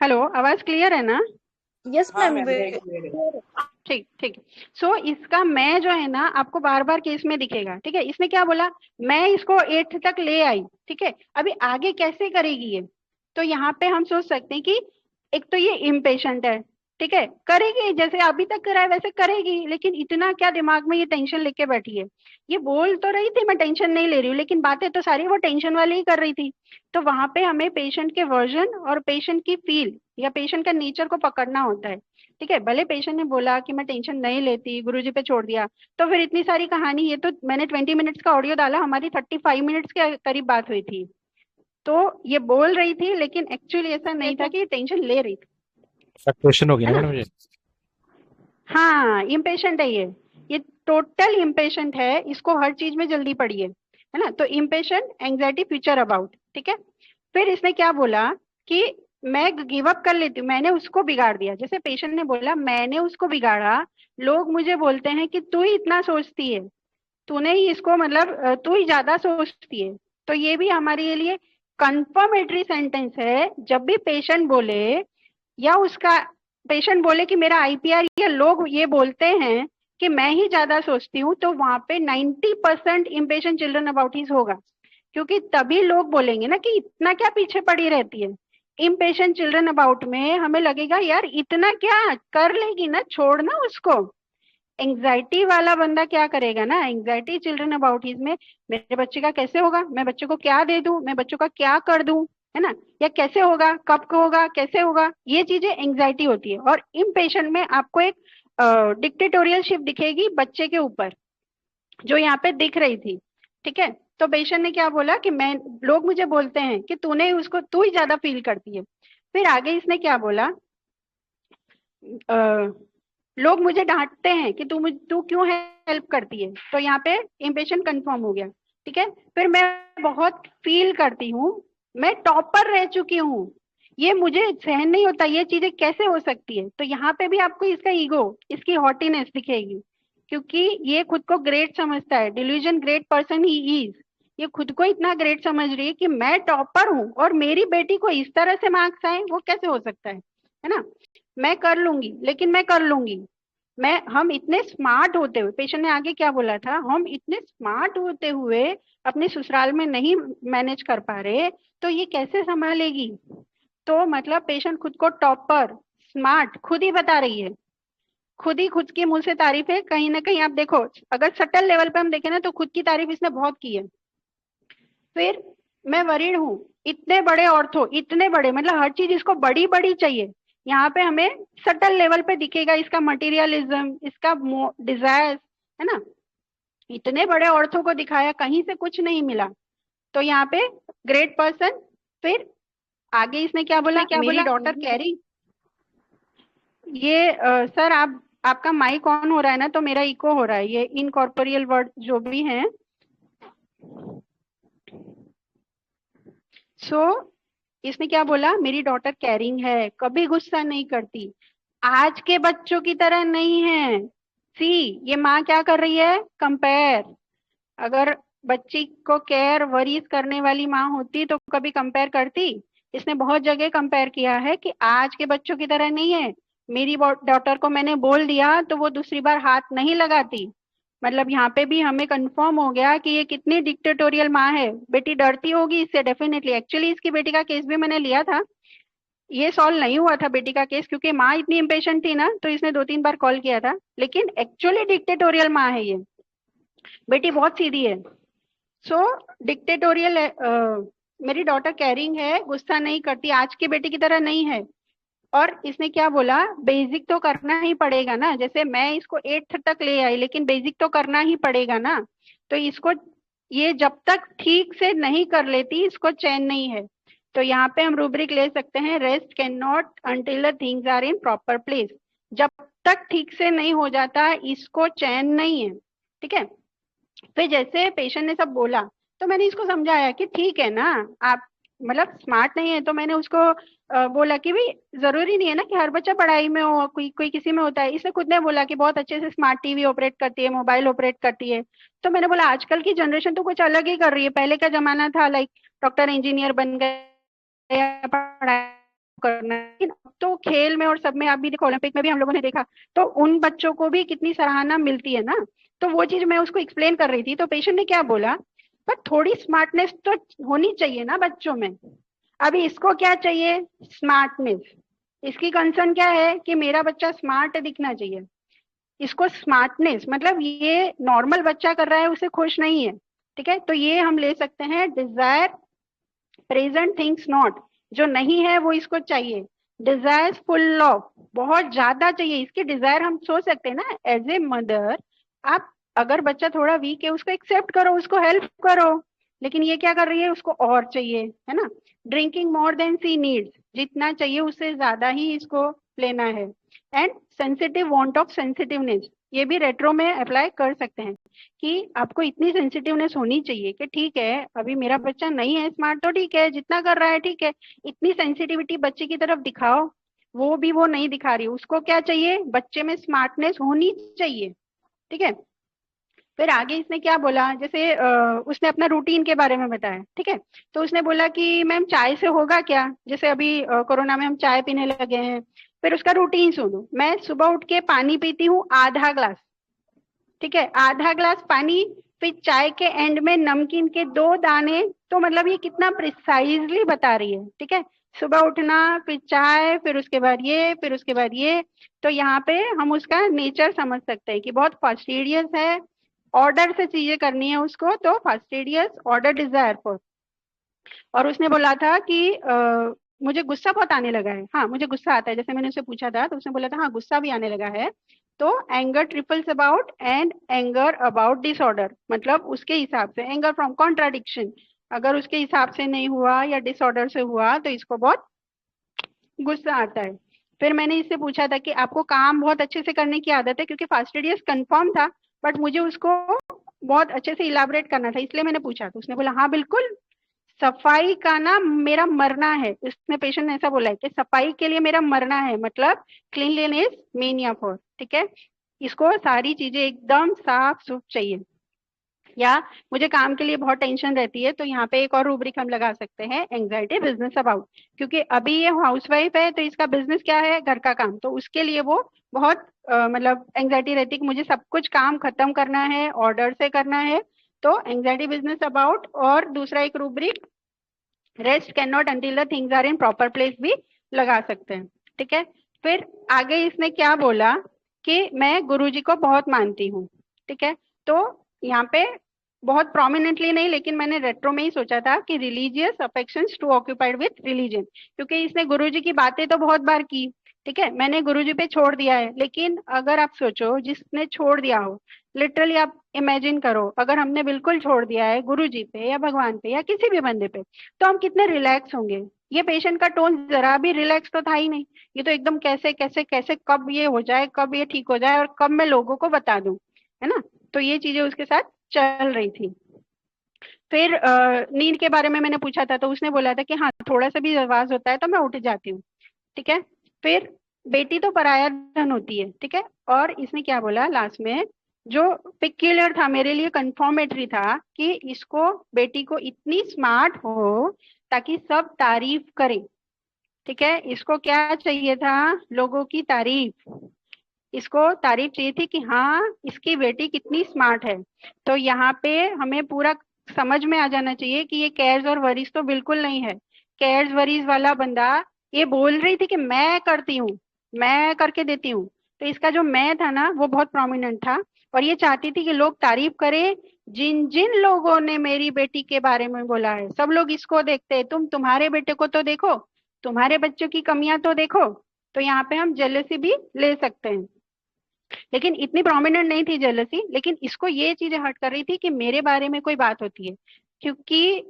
हेलो, आवाज क्लियर है ना? यस हाँ मैम, मैम, ठीक ठीक। सो इसका मैं जो है ना आपको बार बार केस में दिखेगा, ठीक है। इसने क्या बोला, मैं इसको 8th तक ले आई, ठीक है, अभी आगे कैसे करेगी ये। तो यहाँ पे हम सोच सकते हैं कि एक तो ये इम्पेशेंट है, ठीक है, करेगी जैसे अभी तक करा है वैसे करेगी, लेकिन इतना क्या दिमाग में ये टेंशन लेके बैठी है। ये बोल तो रही थी मैं टेंशन नहीं ले रही हूँ, लेकिन बातें तो सारी वो टेंशन वाली ही कर रही थी। तो वहां पे हमें पेशेंट के वर्जन और पेशेंट की फील या पेशेंट का नेचर को पकड़ना होता है, ठीक है। भले पेशेंट ने बोला कि मैं टेंशन नहीं लेती, गुरुजी पे छोड़ दिया, तो फिर इतनी सारी कहानी, ये तो मैंने 20 मिनट्स का ऑडियो डाला, हमारी 35 मिनट्स के करीब बात हुई थी। तो ये बोल रही थी लेकिन एक्चुअली ऐसा नहीं था कि ये टेंशन ले रही थी, फ्लक्चुएशन हो गया है ना ना। मैडम ये। हाँ इम्पेशेंट है ये टोटल इम्पेशेंट है, इसको हर चीज में जल्दी पड़ी है ना। तो इम्पेशेंट, एंग्जाइटी, फ्यूचर अबाउट, ठीक है। फिर इसने क्या बोला कि मैं गिव अप कर लेती हूँ, मैंने उसको बिगाड़ दिया। जैसे पेशेंट ने बोला मैंने उसको बिगाड़ा, लोग मुझे बोलते हैं कि तू ही इतना सोचती है, तूने ही इसको मतलब तू ही ज्यादा सोचती है। तो ये भी हमारे लिए कंफर्मेटरी सेंटेंस है। जब भी पेशेंट बोले या उसका पेशेंट बोले कि मेरा आईपीआर, या लोग ये बोलते हैं कि मैं ही ज्यादा सोचती हूँ, तो वहां पे 90% इम्पेशेंट चिल्ड्रन अबाउट हिज होगा, क्योंकि तभी लोग बोलेंगे ना कि इतना क्या पीछे पड़ी रहती है। इम्पेशेंट चिल्ड्रन अबाउट में हमें लगेगा यार इतना क्या कर लेगी ना, छोड़ना उसको। एंग्जाइटी वाला बंदा क्या करेगा ना, एंग्जाइटी चिल्ड्रन अबाउट हिज में मेरे बच्चे का कैसे होगा, मैं बच्चे को क्या दे दूं, मैं बच्चों का क्या कर दूं, है ना, या कैसे होगा, कब को होगा, कैसे होगा, ये चीजें एंग्जाइटी होती है। और इम्पेशेंट में आपको एक डिक्टेटोरियलशिप दिखेगी बच्चे के ऊपर, जो यहाँ पे दिख रही थी, ठीक है। तो पेशेंट ने क्या बोला कि मैं, लोग मुझे बोलते हैं कि तूने उसको, तू ही ज्यादा फील करती है। फिर आगे इसने क्या बोला, लोग मुझे डांटते हैं कि तू क्यों हेल्प करती है। तो यहाँ पे इम्पेशेंट कंफर्म हो गया, ठीक है। फिर मैं बहुत फील करती हूँ, मैं टॉपर रह चुकी हूँ, ये मुझे सहन नहीं होता, ये चीजें कैसे हो सकती है। तो यहाँ पे भी आपको इसका ईगो, इसकी हॉटीनेस दिखेगी, क्योंकि ये खुद को ग्रेट समझता है, delusion great person he is. ये खुद को इतना ग्रेट समझ रही है कि मैं टॉपर हूँ और मेरी बेटी को इस तरह से मार्क्स आए, वो कैसे हो सकता है ना। मैं कर लूंगी, लेकिन मैं कर लूंगी। हम इतने स्मार्ट होते हुए, पेशेंट ने आगे क्या बोला था, हम इतने स्मार्ट होते हुए अपने ससुराल में नहीं मैनेज कर पा रहे, तो ये कैसे संभालेगी। तो मतलब पेशेंट खुद को टॉपर, स्मार्ट खुद ही बता रही है, खुद ही खुद के मुंह से तारीफ है। कहीं ना कहीं आप देखो, अगर सटल लेवल पे हम देखें ना, तो खुद की तारीफ इसने बहुत की है। फिर मैं वरीड हूँ, इतने बड़े ऑर्थो, इतने बड़े, मतलब हर चीज इसको बड़ी बड़ी चाहिए। यहाँ पे हमें सटल लेवल पे दिखेगा इसका मटेरियलिज्म, इसका डिजायर, है ना। इतने बड़े ऑर्थो को दिखाया, कहीं से कुछ नहीं मिला, तो यहाँ पे ग्रेट पर्सन। फिर आगे इसने क्या बोला, मेरी डॉटर कैरी, ये सर आपका माइक ऑन हो रहा है ना, तो मेरा इको हो रहा है, ये इनकॉर्पोरियल वर्ड जो भी हैं। सो इसने क्या बोला, मेरी डॉटर कैरिंग है, कभी गुस्सा नहीं करती, आज के बच्चों की तरह नहीं है। सी, ये माँ क्या कर रही है, कंपेयर। अगर बच्ची को केयर वरीज करने वाली माँ होती तो कभी कंपेयर करती? इसने बहुत जगह कंपेयर किया है कि आज के बच्चों की तरह नहीं है, मेरी डॉटर को मैंने बोल दिया तो वो दूसरी बार हाथ नहीं लगाती। मतलब यहाँ पे भी हमें कंफर्म हो गया कि ये कितनी डिक्टेटोरियल माँ है। बेटी डरती होगी इससे डेफिनेटली। एक्चुअली इसकी बेटी का केस भी मैंने लिया था, ये सॉल्व नहीं हुआ था बेटी का केस, क्योंकि माँ इतनी इम्पेशेंट थी ना, तो इसने 2-3 बार कॉल किया था। लेकिन एक्चुअली डिक्टेटोरियल माँ है ये, बेटी बहुत सीधी है। सो डिक्टेटोरियल मेरी डॉटर कैरिंग है, गुस्सा नहीं करती, आज की बेटी की तरह नहीं है। और इसने क्या बोला, बेसिक तो करना ही पड़ेगा ना, जैसे मैं इसको 8th तक ले आई, लेकिन बेसिक तो करना ही पड़ेगा ना। तो इसको ये जब तक ठीक से नहीं कर लेती इसको चैन नहीं है। तो यहाँ पे हम रूब्रिक ले सकते हैं, rest can not until the things are in proper place. जब तक ठीक से नहीं हो जाता इसको चैन नहीं है। ठीक है। फिर जैसे पेशेंट ने सब बोला तो मैंने इसको समझाया कि ठीक है ना, आप मतलब स्मार्ट नहीं है, तो मैंने उसको बोला कि भाई जरूरी नहीं है ना कि हर बच्चा पढ़ाई में हो, कोई कोई किसी में होता है। इसने खुद ने बोला कि बहुत अच्छे से स्मार्ट टीवी ऑपरेट करती है, मोबाइल ऑपरेट करती है। तो मैंने बोला आजकल की जनरेशन तो कुछ अलग ही कर रही है, पहले का जमाना था लाइक डॉक्टर इंजीनियर बन गया, पढ़ाई करना, लेकिन अब तो खेल में और सब में आप भी देखो, ओलंपिक में भी हम लोगों ने देखा, तो उन बच्चों को भी कितनी सराहना मिलती है ना। तो वो चीज मैं उसको एक्सप्लेन कर रही थी, तो पेशेंट ने क्या बोला, पर थोड़ी स्मार्टनेस तो होनी चाहिए ना बच्चों में। अभी इसको क्या चाहिए, स्मार्टनेस। इसकी कंसर्न क्या है कि मेरा बच्चा स्मार्ट दिखना चाहिए। इसको स्मार्टनेस मतलब ये नॉर्मल बच्चा कर रहा है, उसे खुश नहीं है। ठीक है, तो ये हम ले सकते हैं डिजायर प्रेजेंट थिंग्स नॉट, जो नहीं है वो इसको चाहिए। डिजायर फुल ऑफ, बहुत ज्यादा चाहिए इसकी डिजायर। हम सोच सकते हैं ना एज ए मदर, आप अगर बच्चा थोड़ा वीक है उसको एक्सेप्ट करो, उसको हेल्प करो, लेकिन ये क्या कर रही है, उसको और चाहिए, है ना। ड्रिंकिंग मोर देन सी नीड्स, जितना चाहिए उससे ज्यादा ही इसको लेना है। And sensitive want of sensitiveness, ये भी रेट्रो में अप्लाई कर सकते हैं कि आपको इतनी सेंसिटिवनेस होनी चाहिए कि ठीक है अभी मेरा बच्चा नहीं है स्मार्ट, तो ठीक है जितना कर रहा है ठीक है, इतनी सेंसिटिविटी बच्चे की तरफ दिखाओ। वो भी वो नहीं दिखा रही, उसको क्या चाहिए, बच्चे में स्मार्टनेस होनी चाहिए। ठीक है। फिर आगे इसने क्या बोला, जैसे उसने अपना रूटीन के बारे में बताया। ठीक है, तो उसने बोला कि मैम चाय से होगा क्या, जैसे अभी कोरोना में हम चाय पीने लगे हैं। फिर उसका रूटीन सुनो, मैं सुबह उठ के पानी पीती हूँ आधा ग्लास। ठीक है, आधा ग्लास पानी, फिर चाय के एंड में नमकीन के 2 दाने। तो मतलब ये कितना प्रिसाइजली बता रही है। ठीक है, सुबह उठना, फिर चाय, फिर उसके बाद ये, फिर उसके बाद ये। तो यहाँ पे हम उसका नेचर समझ सकते हैं कि बहुत फास्टिडियस है, ऑर्डर से चीजें करनी है उसको, तो फास्टिडियस, ऑर्डर, डिजायर फॉर। और उसने बोला था कि मुझे गुस्सा बहुत आने लगा है। हाँ मुझे गुस्सा आता है, जैसे मैंने उससे पूछा था तो उसने बोला था हाँ गुस्सा भी आने लगा है। तो anger triples about and anger about disorder, मतलब उसके हिसाब से एंगर फ्रॉम कॉन्ट्राडिक्शन, अगर उसके हिसाब से नहीं हुआ या डिसऑर्डर से हुआ तो इसको बहुत गुस्सा आता है। फिर मैंने इससे पूछा था कि आपको काम बहुत अच्छे से करने की आदत है, क्योंकि फास्टिडियस कंफर्म था बट मुझे उसको बहुत अच्छे से इलाबरेट करना था, इसलिए मैंने पूछा। तो उसने बोला हाँ बिल्कुल, सफाई का ना मेरा मरना है। उसने पेशेंट ने ऐसा बोला है कि सफाई के लिए मेरा मरना है, मतलब क्लीनलीनेस मेनिया फॉर। ठीक है, इसको सारी चीजें एकदम साफ सुफ चाहिए। या मुझे काम के लिए बहुत टेंशन रहती है, तो यहाँ पे एक और रूब्रिक हम लगा सकते हैं, एंजाइटी बिजनेस अबाउट। क्योंकि अभी ये हाउसवाइफ है तो इसका बिजनेस क्या है, घर का काम, तो उसके लिए वो बहुत मतलब एंजाइटी रहती है कि मुझे सब कुछ काम खत्म करना है, ऑर्डर से करना है। तो एंजाइटी बिजनेस अबाउट। और दूसरा एक rubric, rest can not until the things are in proper place भी लगा सकते हैं। ठीक है, फिर आगे इसने क्या बोला कि मैं गुरुजी को बहुत मानती हूँ। ठीक है, तो यहाँ पे बहुत प्रोमिनेंटली नहीं, लेकिन मैंने रेट्रो में ही सोचा था कि religious affections to occupied with religion, क्योंकि इसने गुरुजी की बातें तो बहुत बार की। ठीक है, मैंने गुरुजी पे छोड़ दिया है, लेकिन अगर आप सोचो जिसने छोड़ दिया हो, लिटरली आप इमेजिन करो अगर हमने बिल्कुल छोड़ दिया है गुरुजी पे या भगवान पे या किसी भी बंदे पे, तो हम कितने रिलैक्स होंगे। ये पेशेंट का टोन जरा भी रिलैक्स तो था ही नहीं, ये तो एकदम कैसे कैसे कैसे, कब ये हो जाए, कब ये ठीक हो जाए और कब मैं लोगों को बता दूं, है ना। तो ये चीजें उसके साथ चल रही थी। फिर नींद के बारे में मैंने पूछा था तो उसने बोला था कि हाँ थोड़ा सा भी आवाज होता है तो मैं उठ जाती हूँ, ठीक है। फिर बेटी तो पराया धन होती है, ठीक है। और इसने क्या बोला लास्ट में, जो पिक्यूलियर था मेरे लिए कंफर्मेटरी था, कि इसको बेटी को इतनी स्मार्ट हो ताकि सब तारीफ करें, ठीक है। इसको क्या चाहिए था, लोगों की तारीफ। इसको तारीफ चाहिए थी कि हाँ इसकी बेटी कितनी स्मार्ट है। तो यहाँ पे हमें पूरा समझ में आ जाना चाहिए कि ये केयर्स और वरीज तो बिल्कुल नहीं है। केयर्स वरीज वाला बंदा ये बोल रही थी कि मैं करती हूँ, मैं करके देती हूँ, तो इसका जो मैं था ना वो बहुत प्रोमिनेंट था। और ये चाहती थी कि लोग तारीफ करें, जिन जिन लोगों ने मेरी बेटी के बारे में बोला है सब लोग इसको देखते हैं, तुम तुम्हारे बेटे को तो देखो, तुम्हारे बच्चों की कमियां तो देखो। तो यहाँ पे हम जेलसी भी ले सकते हैं, लेकिन इतनी प्रोमिनेंट नहीं थी जेलसी, लेकिन इसको ये चीजें हर्ट कर रही थी कि मेरे बारे में कोई बात होती है, क्योंकि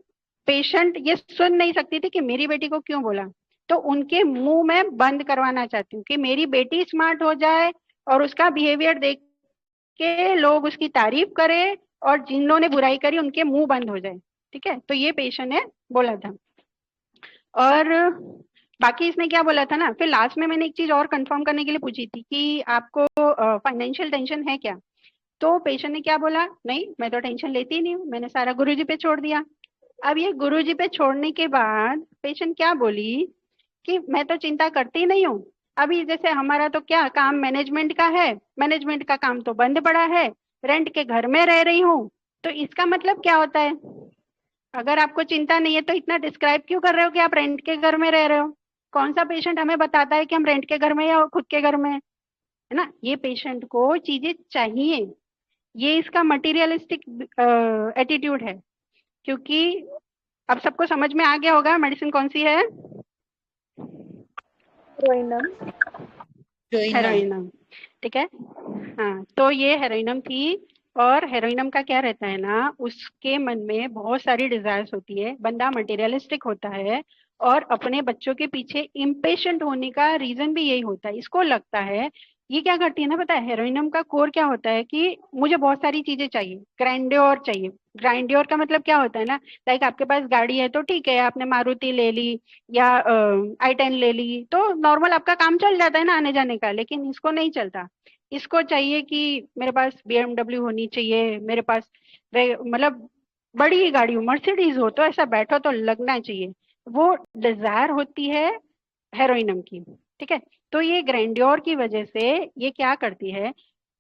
पेशेंट ये सुन नहीं सकती थी कि मेरी बेटी को क्यों बोला। तो उनके मुंह में बंद करवाना चाहती हूँ कि मेरी बेटी स्मार्ट हो जाए और उसका बिहेवियर देख के लोग उसकी तारीफ करें, और जिन्होंने बुराई करी उनके मुंह बंद हो जाए, ठीक है। तो ये पेशेंट ने बोला था। और बाकी इसने क्या बोला था ना, फिर लास्ट में मैंने एक चीज और कंफर्म करने के लिए पूछी थी कि आपको फाइनेंशियल टेंशन है क्या। तो पेशेंट ने क्या बोला, नहीं मैं तो टेंशन लेती ही नहीं हूँ, मैंने सारा गुरुजी पे छोड़ दिया। अब ये गुरुजी पे छोड़ने के बाद पेशेंट क्या बोली कि मैं तो चिंता करती नहीं हूँ। अभी जैसे हमारा तो क्या काम मैनेजमेंट का है, मैनेजमेंट का काम तो बंद पड़ा है, रेंट के घर में रह रही हूँ। तो इसका मतलब क्या होता है, अगर आपको चिंता नहीं है तो इतना डिस्क्राइब क्यों कर रहे हो कि आप रेंट के घर में रह रहे हो। कौन सा पेशेंट हमें बताता है कि हम रेंट के घर में या खुद के घर में है ना। ये पेशेंट को चीजें चाहिए, ये इसका मटीरियलिस्टिक एटीट्यूड है। क्योंकि अब सबको समझ में आ गया होगा मेडिसिन कौन सी है, हेरोइनम। हेरोइनम, ठीक है। हाँ तो ये हेरोइनम थी। और हेरोइनम का क्या रहता है ना, उसके मन में बहुत सारी डिजायर्स होती है, बंदा मटेरियलिस्टिक होता है, और अपने बच्चों के पीछे इम्पेशेंट होने का रीजन भी यही होता है। इसको लगता है, ये क्या करती है ना, पता है हेरोइनम का कोर क्या होता है कि मुझे बहुत सारी चीजें चाहिए, ग्रैंड्योर चाहिए। ग्रैंड्योर का मतलब क्या होता है ना, लाइक आपके पास गाड़ी है तो ठीक है, आपने मारुति ले ली या i10 ले ली तो नॉर्मल आपका काम चल जाता है ना आने जाने का, लेकिन इसको नहीं चलता। इसको चाहिए कि मेरे पास BMW होनी चाहिए, मेरे पास मतलब बड़ी गाड़ी हो, मर्सिडीज हो, तो ऐसा बैठो तो लगना चाहिए। वो डिजायर होती है हेरोइनम की, ठीक है। तो ये ग्रैंड्योर की वजह से ये क्या करती है,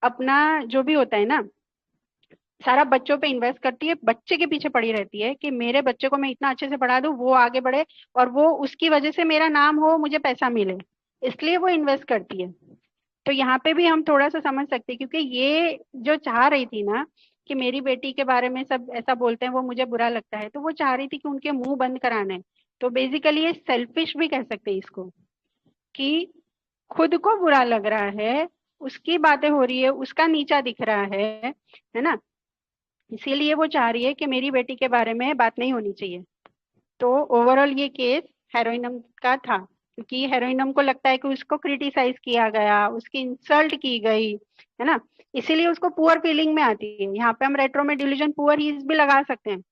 अपना जो भी होता है ना सारा बच्चों पे इन्वेस्ट करती है, बच्चे के पीछे पड़ी रहती है कि मेरे बच्चे को मैं इतना अच्छे से पढ़ा दूं, वो आगे बढ़े और वो उसकी वजह से मेरा नाम हो, मुझे पैसा मिले, इसलिए वो इन्वेस्ट करती है। तो यहाँ पे भी हम थोड़ा सा समझ सकते हैं, क्योंकि ये जो चाह रही थी ना कि मेरी बेटी के बारे में सब ऐसा बोलते हैं वो मुझे बुरा लगता है, तो वो चाह रही थी कि उनके मुंह बंद कराना है। तो बेसिकली ये सेल्फिश भी कह सकते हैं इसको, कि खुद को बुरा लग रहा है, उसकी बातें हो रही है, उसका नीचा दिख रहा है ना। इसीलिए वो चाह रही है कि मेरी बेटी के बारे में बात नहीं होनी चाहिए। तो ओवरऑल ये केस हेरोइनम का था, क्योंकि हेरोइनम को लगता है कि उसको क्रिटिसाइज किया गया, उसकी इंसल्ट की गई, है ना। इसीलिए उसको पुअर फीलिंग में आती है। यहाँ पे हम रेट्रो में डिल्यूजन पुअर ही भी लगा सकते हैं।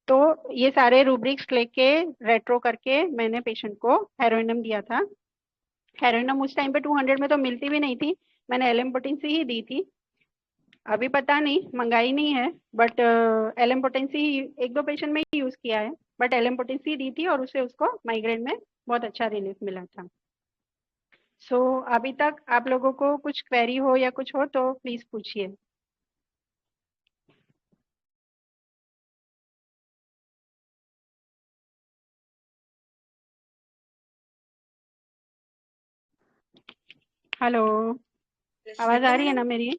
तो ये सारे रूब्रिक्स लेके रेट्रो करके मैंने पेशेंट को हेरोइनम दिया था। हेरोइनम उस टाइम पे 200 में तो मिलती भी नहीं थी, मैंने एलएम-पोटेंसी ही दी थी। अभी पता नहीं, मंगाई नहीं है, बट एलएम-पोटेंसी ही एक दो पेशेंट में ही यूज किया है, बट एलएम-पोटेंसी दी थी और उससे उसको माइग्रेन में बहुत अच्छा रिलीफ मिला था। सो अभी तक आप लोगों को कुछ क्वेरी हो या कुछ हो तो प्लीज पूछिए। हेलो, आवाज आ श्वेता रही है मैम, ना मेरी?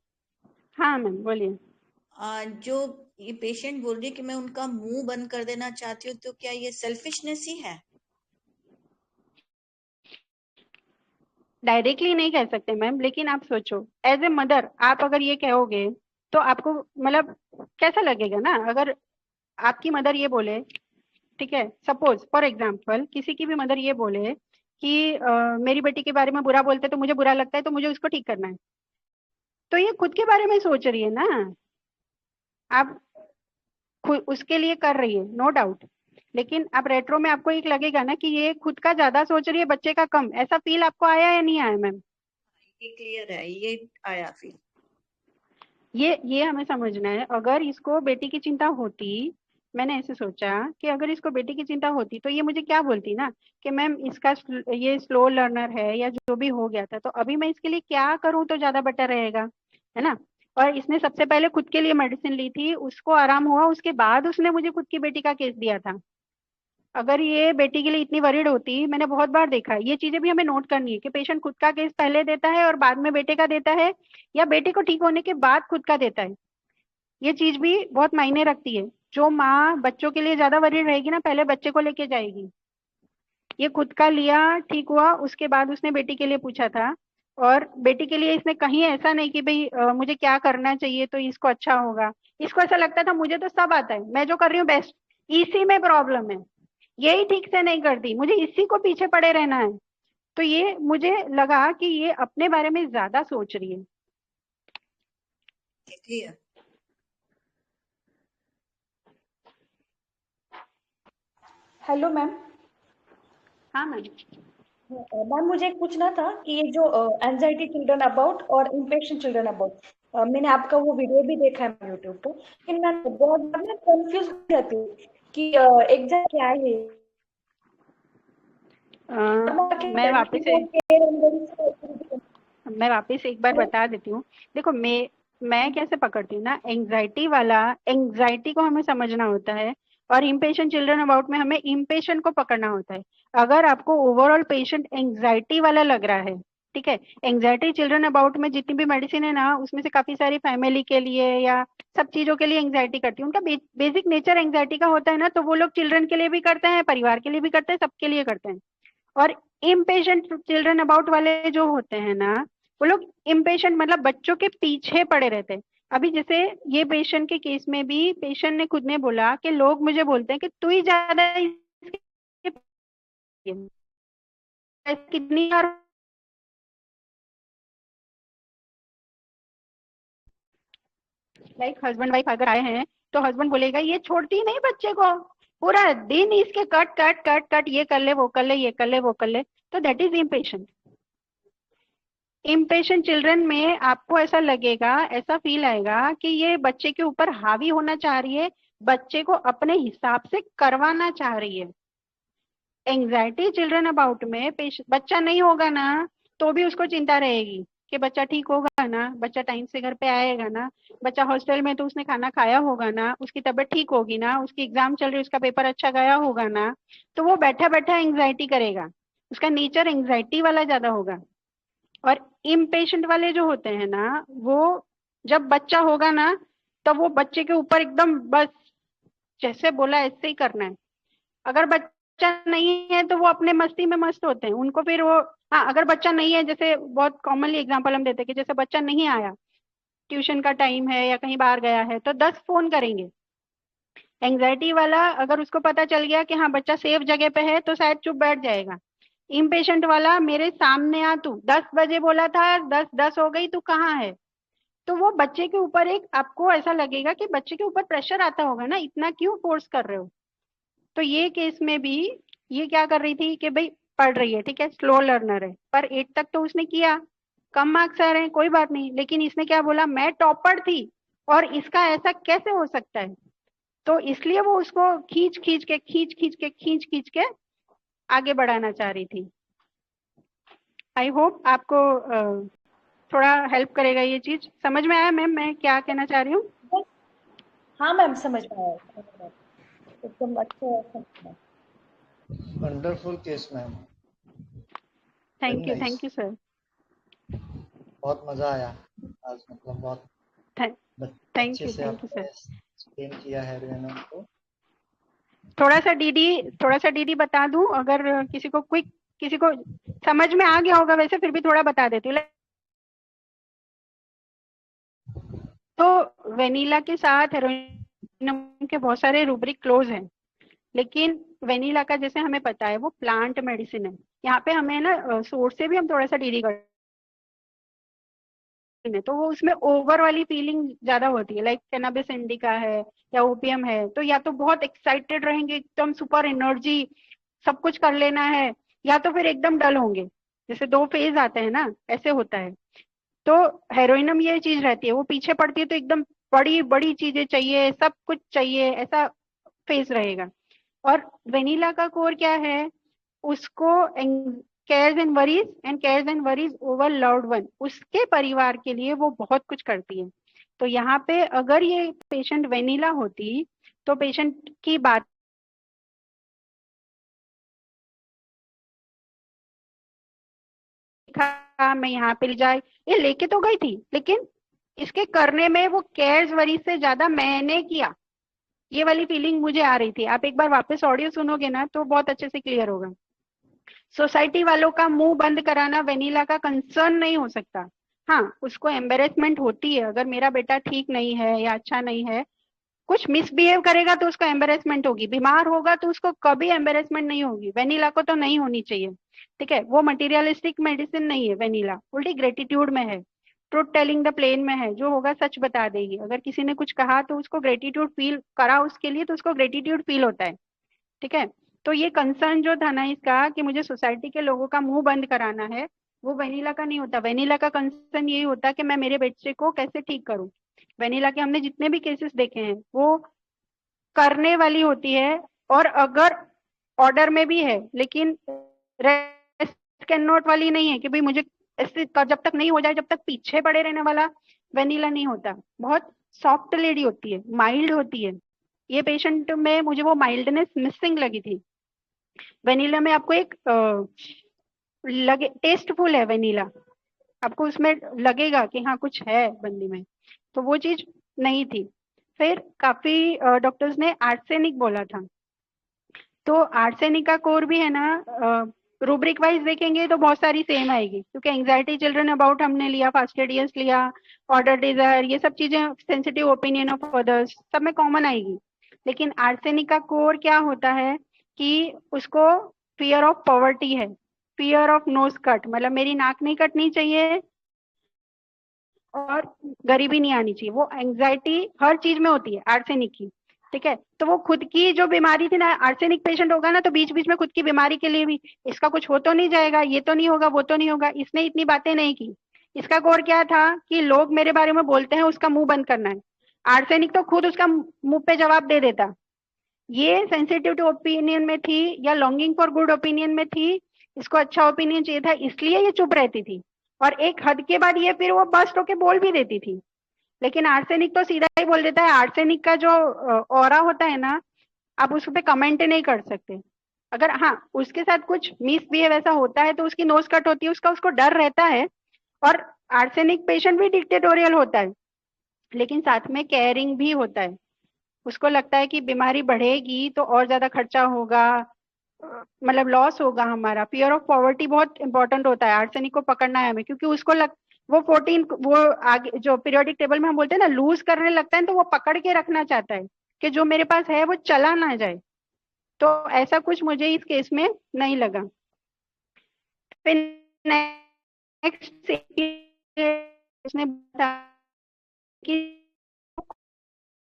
हाँ मैम बोलिए। जो ये पेशेंट बोल रही है कि मैं उनका मुंह बंद कर देना चाहती हूँ, तो क्या ये सेल्फिशनेस ही है? डायरेक्टली नहीं कह सकते मैम, लेकिन आप सोचो एज ए मदर आप अगर ये कहोगे तो आपको मतलब कैसा लगेगा ना, अगर आपकी मदर ये बोले, ठीक है, सपोज फॉर एग्जाम्पल किसी की भी मदर ये बोले कि मेरी बेटी के बारे में बुरा बोलते तो मुझे बुरा लगता है तो मुझे उसको ठीक करना है, तो ये खुद के बारे में सोच रही है ना। आप उसके लिए कर रही है, नो डाउट, लेकिन अब रेट्रो में आपको एक लगेगा ना कि ये खुद का ज्यादा सोच रही है, बच्चे का कम। ऐसा फील आपको आया या नहीं आया मैम? ये क्लियर है, ये आया फील। ये हमें समझना है। अगर इसको बेटी की चिंता होती, मैंने ऐसे सोचा कि अगर इसको बेटी की चिंता होती तो ये मुझे क्या बोलती ना कि मैम इसका ये स्लो लर्नर है या जो भी हो गया था, तो अभी मैं इसके लिए क्या करूं तो ज्यादा बेटर रहेगा, है ना। और इसने सबसे पहले खुद के लिए मेडिसिन ली थी, उसको आराम हुआ, उसके बाद उसने मुझे खुद की बेटी का केस दिया था। अगर ये बेटी के लिए इतनी वरीड होती, मैंने बहुत बार देखा है, ये चीजें भी हमें नोट करनी है कि पेशेंट खुद का केस पहले देता है और बाद में बेटे का देता है, या बेटे को ठीक होने के बाद खुद का देता है। ये चीज भी बहुत मायने रखती है। जो माँ बच्चों के लिए ज्यादा वरीड रहेगी ना, पहले बच्चे को लेके जाएगी। ये खुद का लिया, ठीक हुआ, उसके बाद उसने बेटी के लिए पूछा था। और बेटी के लिए इसने कहीं ऐसा नहीं कि भाई मुझे क्या करना चाहिए तो इसको अच्छा होगा। इसको ऐसा लगता था मुझे तो सब आता है, मैं जो कर रही हूँ बेस्ट, इसी में प्रॉब्लम है, यही ठीक से नहीं करती, मुझे इसी को पीछे पड़े रहना है। तो ये मुझे लगा कि ये अपने बारे में ज्यादा सोच रही है। क्लियर। Hello ma'am. हाँ मैम। मैम मुझे एक पूछना था कि ये जो एंजाइटी चिल्ड्रन अबाउट और इम्पेशेंट चिल्ड्रन अबाउट, मैंने आपका वो वीडियो भी देखा है यूट्यूब पे, लेकिन मैं बहुत बार ना कंफ्यूज रहती हूँ कि एग्जैक्ट क्या है। मैं वापस एक बार बता देती हूँ। देखो मैं कैसे पकड़ती हूँ ना, एंजाइटी वाला, एंजाइटी को हमें समझना होता है, और इम्पेशेंट चिल्ड्रन अबाउट में हमें इम्पेशेंट को पकड़ना होता है। अगर आपको ओवरऑल पेशेंट एंजाइटी वाला लग रहा है, ठीक है, एंजाइटी चिल्ड्रन अबाउट में जितनी भी मेडिसिन है ना, उसमें से काफी सारी फैमिली के लिए या सब चीजों के लिए एंजाइटी करती है, उनका बेसिक नेचर एंजाइटी का होता है ना, तो वो लोग चिल्ड्रन के लिए भी करते हैं, परिवार के लिए भी करते हैं, सबके लिए करते हैं। और इम्पेशेंट चिल्ड्रन अबाउट वाले जो होते हैं ना, वो लोग इम्पेशेंट मतलब बच्चों के पीछे पड़े रहते हैं। अभी जैसे ये पेशेंट के केस में भी पेशेंट ने खुद ने बोला कि लोग मुझे बोलते हैं कि तू ही ज्यादा इसके कितनी बार लाइक हस्बैंड वाइफ अगर आए हैं तो हस्बैंड बोलेगा ये छोड़ती नहीं बच्चे को, पूरा दिन इसके कट कट कट कट, ये कर ले वो कर ले, ये कर ले वो कर ले, तो that is impatient. Impatient children में आपको ऐसा लगेगा, ऐसा फील आएगा कि ये बच्चे के ऊपर हावी होना चाह रही है, बच्चे को अपने हिसाब से करवाना चाह रही है। एंजाइटी चिल्ड्रन अबाउट में बच्चा नहीं होगा ना तो भी उसको चिंता रहेगी कि बच्चा ठीक होगा ना, बच्चा टाइम से घर पे आएगा ना, बच्चा हॉस्टल में तो उसने खाना खाया होगा ना, उसकी तबीयत ठीक होगी ना, उसकी एग्जाम चल रही है, उसका पेपर अच्छा गया होगा ना। तो वो बैठा बैठा एंजाइटी करेगा, उसका नेचर एंजाइटी वाला ज्यादा होगा। और इम्पेशेंट वाले जो होते हैं ना, वो जब बच्चा होगा ना, तब वो बच्चे के ऊपर एकदम बस जैसे बोला ऐसे ही करना है। अगर बच्चा नहीं है तो वो अपने मस्ती में मस्त होते हैं, उनको फिर वो, हाँ अगर बच्चा नहीं है, जैसे बहुत कॉमनली एग्जांपल हम देते हैं कि जैसे बच्चा नहीं आया, ट्यूशन का टाइम है या कहीं बाहर गया है, तो 10 फोन करेंगे। एंजाइटी वाला अगर उसको पता चल गया कि हाँ बच्चा सेफ जगह पे है तो शायद चुप बैठ जाएगा। इम्पेशेंट वाला मेरे सामने आ तू, 10 बजे बोला था, 10:10 हो गई, तू कहाँ है। तो वो बच्चे के ऊपर एक, आपको ऐसा लगेगा कि बच्चे के ऊपर प्रेशर आता होगा ना, इतना क्यों फोर्स कर रहे हो। तो ये केस में भी ये क्या कर रही थी कि भाई पढ़ रही है, ठीक है, स्लो लर्नर है, पर 8 तक तो उसने किया, कम मार्क्स आ रहे हैं कोई बात नहीं, लेकिन इसने क्या बोला, मैं टॉपर थी और इसका ऐसा कैसे हो सकता है। तो इसलिए वो उसको खींच खींच के आगे बढ़ाना चाह रही थी। आई होप आपको थोड़ा हेल्प करेगा, ये चीज समझ में आया मैम मैं क्या कहना चाह रही हूँ? हाँ मैम, समझ में आया, एकदम अच्छा समझ में आया। Wonderful case ma'am, very thank nice, you sir. बहुत मजा आया आज, मतलब बहुत थैंक अच्छे यू से सर। आपने एक्सप्लेन किया है रियाना को। थोड़ा सा डीडी बता दूं, अगर किसी को समझ में आ गया होगा, वैसे फिर भी थोड़ा बता देती हूँ। तो वेनिला के साथ हेरोइन के बहुत सारे रूब्रिक क्लोज हैं, लेकिन वेनिला का जैसे हमें पता है वो प्लांट मेडिसिन है। यहाँ पे हमें ना सोर्स से भी हम थोड़ा सा डीडी कर है तो वो उसमें ओवर वाली फीलिंग ज्यादा होती है, लाइक कैनाबिस इंडिका है या ओपियम है, तो या तो बहुत एक्साइटेड रहेंगे, एकदम सुपर एनर्जी, सब कुछ कर लेना है, या तो फिर एकदम डल होंगे। जैसे दो फेज आते हैं ना, ऐसे होता है। तो हेरोइन में ये चीज रहती है, वो पीछे पड़ती है तो एकदम बड़ी बड़ी चीजें चाहिए, सब कुछ चाहिए, ऐसा फेज रहेगा। और वेनिला का कोर क्या है, उसको cares and worries over loved one, उसके परिवार के लिए वो बहुत कुछ करती है। तो यहाँ पे अगर ये पेशेंट वेनिला होती तो पेशेंट की बात मैं यहाँ पे ले जाए, ये लेके तो गई थी, लेकिन इसके करने में वो केयर्स वरीज से ज्यादा मैंने किया, ये वाली फीलिंग मुझे आ रही थी। आप एक बार वापस ऑडियो सुनोगे ना तो बहुत अच्छे से क्लियर होगा। सोसाइटी वालों का मुंह बंद कराना वेनिला का कंसर्न नहीं हो सकता। हाँ, उसको एम्बेरसमेंट होती है, अगर मेरा बेटा ठीक नहीं है या अच्छा नहीं है, कुछ मिसबिहेव करेगा तो उसको एम्बेरसमेंट होगी, बीमार होगा तो उसको कभी एम्बेरसमेंट नहीं होगी। वेनिला को तो नहीं होनी चाहिए, ठीक है। वो मटेरियलिस्टिक मेडिसिन नहीं है वेनिला, उल्टी ग्रेटिट्यूड में है, ट्रूथ टेलिंग द प्लेन में है, जो होगा सच बता देगी। अगर किसी ने कुछ कहा तो उसको ग्रेटिट्यूड फील करा उसके लिए, तो उसको ग्रेटिट्यूड फील होता है, ठीक है। तो ये कंसर्न जो था ना इसका कि मुझे सोसाइटी के लोगों का मुंह बंद कराना है, वो वेनिला का नहीं होता। वेनिला का कंसर्न यही होता कि मैं मेरे बच्चे को कैसे ठीक करूं। वेनिला के हमने जितने भी केसेस देखे हैं वो करने वाली होती है, और अगर ऑर्डर में भी है लेकिन रेस्ट कैन नॉट वाली नहीं है कि भाई मुझे ऐसे जब तक नहीं हो जाए, जब तक पीछे पड़े रहने वाला वेनिला नहीं होता। बहुत सॉफ्ट लेडी होती है, माइल्ड होती है। ये पेशेंट में मुझे वो माइल्डनेस मिसिंग लगी थी। वेनिला में आपको एक लगे टेस्टफुल है वेनिला, आपको उसमें लगेगा कि हाँ कुछ है बंदी में, तो वो चीज नहीं थी। फिर काफी डॉक्टर्स ने आर्सेनिक बोला था, तो आर्सेनिक का कोर भी है ना, रूब्रिक वाइज देखेंगे तो बहुत सारी सेम आएगी, क्योंकि एंग्जाइटी चिल्ड्रन अबाउट हमने लिया, फास्टिडियस लिया, ऑर्डर डिजायर, ये सब चीजें, सेंसिटिव ओपिनियन ऑफ अदर्स, सब में कॉमन आएगी। लेकिन आर्सेनिक का कोर क्या होता है कि उसको फियर ऑफ पॉवर्टी है, फियर ऑफ नोज कट, मतलब मेरी नाक नहीं कटनी चाहिए और गरीबी नहीं आनी चाहिए। वो एंग्जाइटी हर चीज में होती है आर्सेनिक की, ठीक है। तो वो खुद की जो बीमारी थी ना, आर्सेनिक पेशेंट होगा ना तो बीच बीच में खुद की बीमारी के लिए भी इसका कुछ हो तो नहीं जाएगा, ये तो नहीं होगा, वो तो नहीं होगा, इसने इतनी बातें नहीं की। इसका कोर क्या था कि लोग मेरे बारे में बोलते हैं, उसका मुंह बंद करना है। आर्सेनिक तो खुद उसका मुंह पे जवाब दे देता। ये सेंसिटिव टू ओपिनियन में थी या लॉन्गिंग फॉर गुड ओपिनियन में थी, इसको अच्छा ओपिनियन चाहिए था, इसलिए ये चुप रहती थी। और एक हद के बाद ये फिर वो बस्ट होके बोल भी देती थी। लेकिन आर्सेनिक तो सीधा ही बोल देता है। आर्सेनिक का जो ऑरा होता है ना, आप उस पे कमेंट नहीं कर सकते। अगर हाँ उसके साथ कुछ मिसबिहेव ऐसा होता है तो उसकी नोज कट होती है, उसका उसको डर रहता है। और आर्सेनिक पेशेंट भी डिक्टेटोरियल होता है, लेकिन साथ में केयरिंग भी होता है। उसको लगता है कि बीमारी बढ़ेगी तो और ज्यादा खर्चा होगा, मतलब लॉस होगा हमारा। फियर ऑफ पॉवर्टी बहुत इंपॉर्टेंट होता है, आर्सेनिक को पकड़ना है हमें, क्योंकि उसको वो 14 वो आगे जो पीरियोडिक टेबल में हम बोलते हैं ना लूज करने लगता है, तो वो पकड़ के रखना चाहता है कि जो मेरे पास है वो चला ना जाए। तो ऐसा कुछ मुझे इस केस में नहीं लगा। फिर नेक्स्ट इसने बताया कि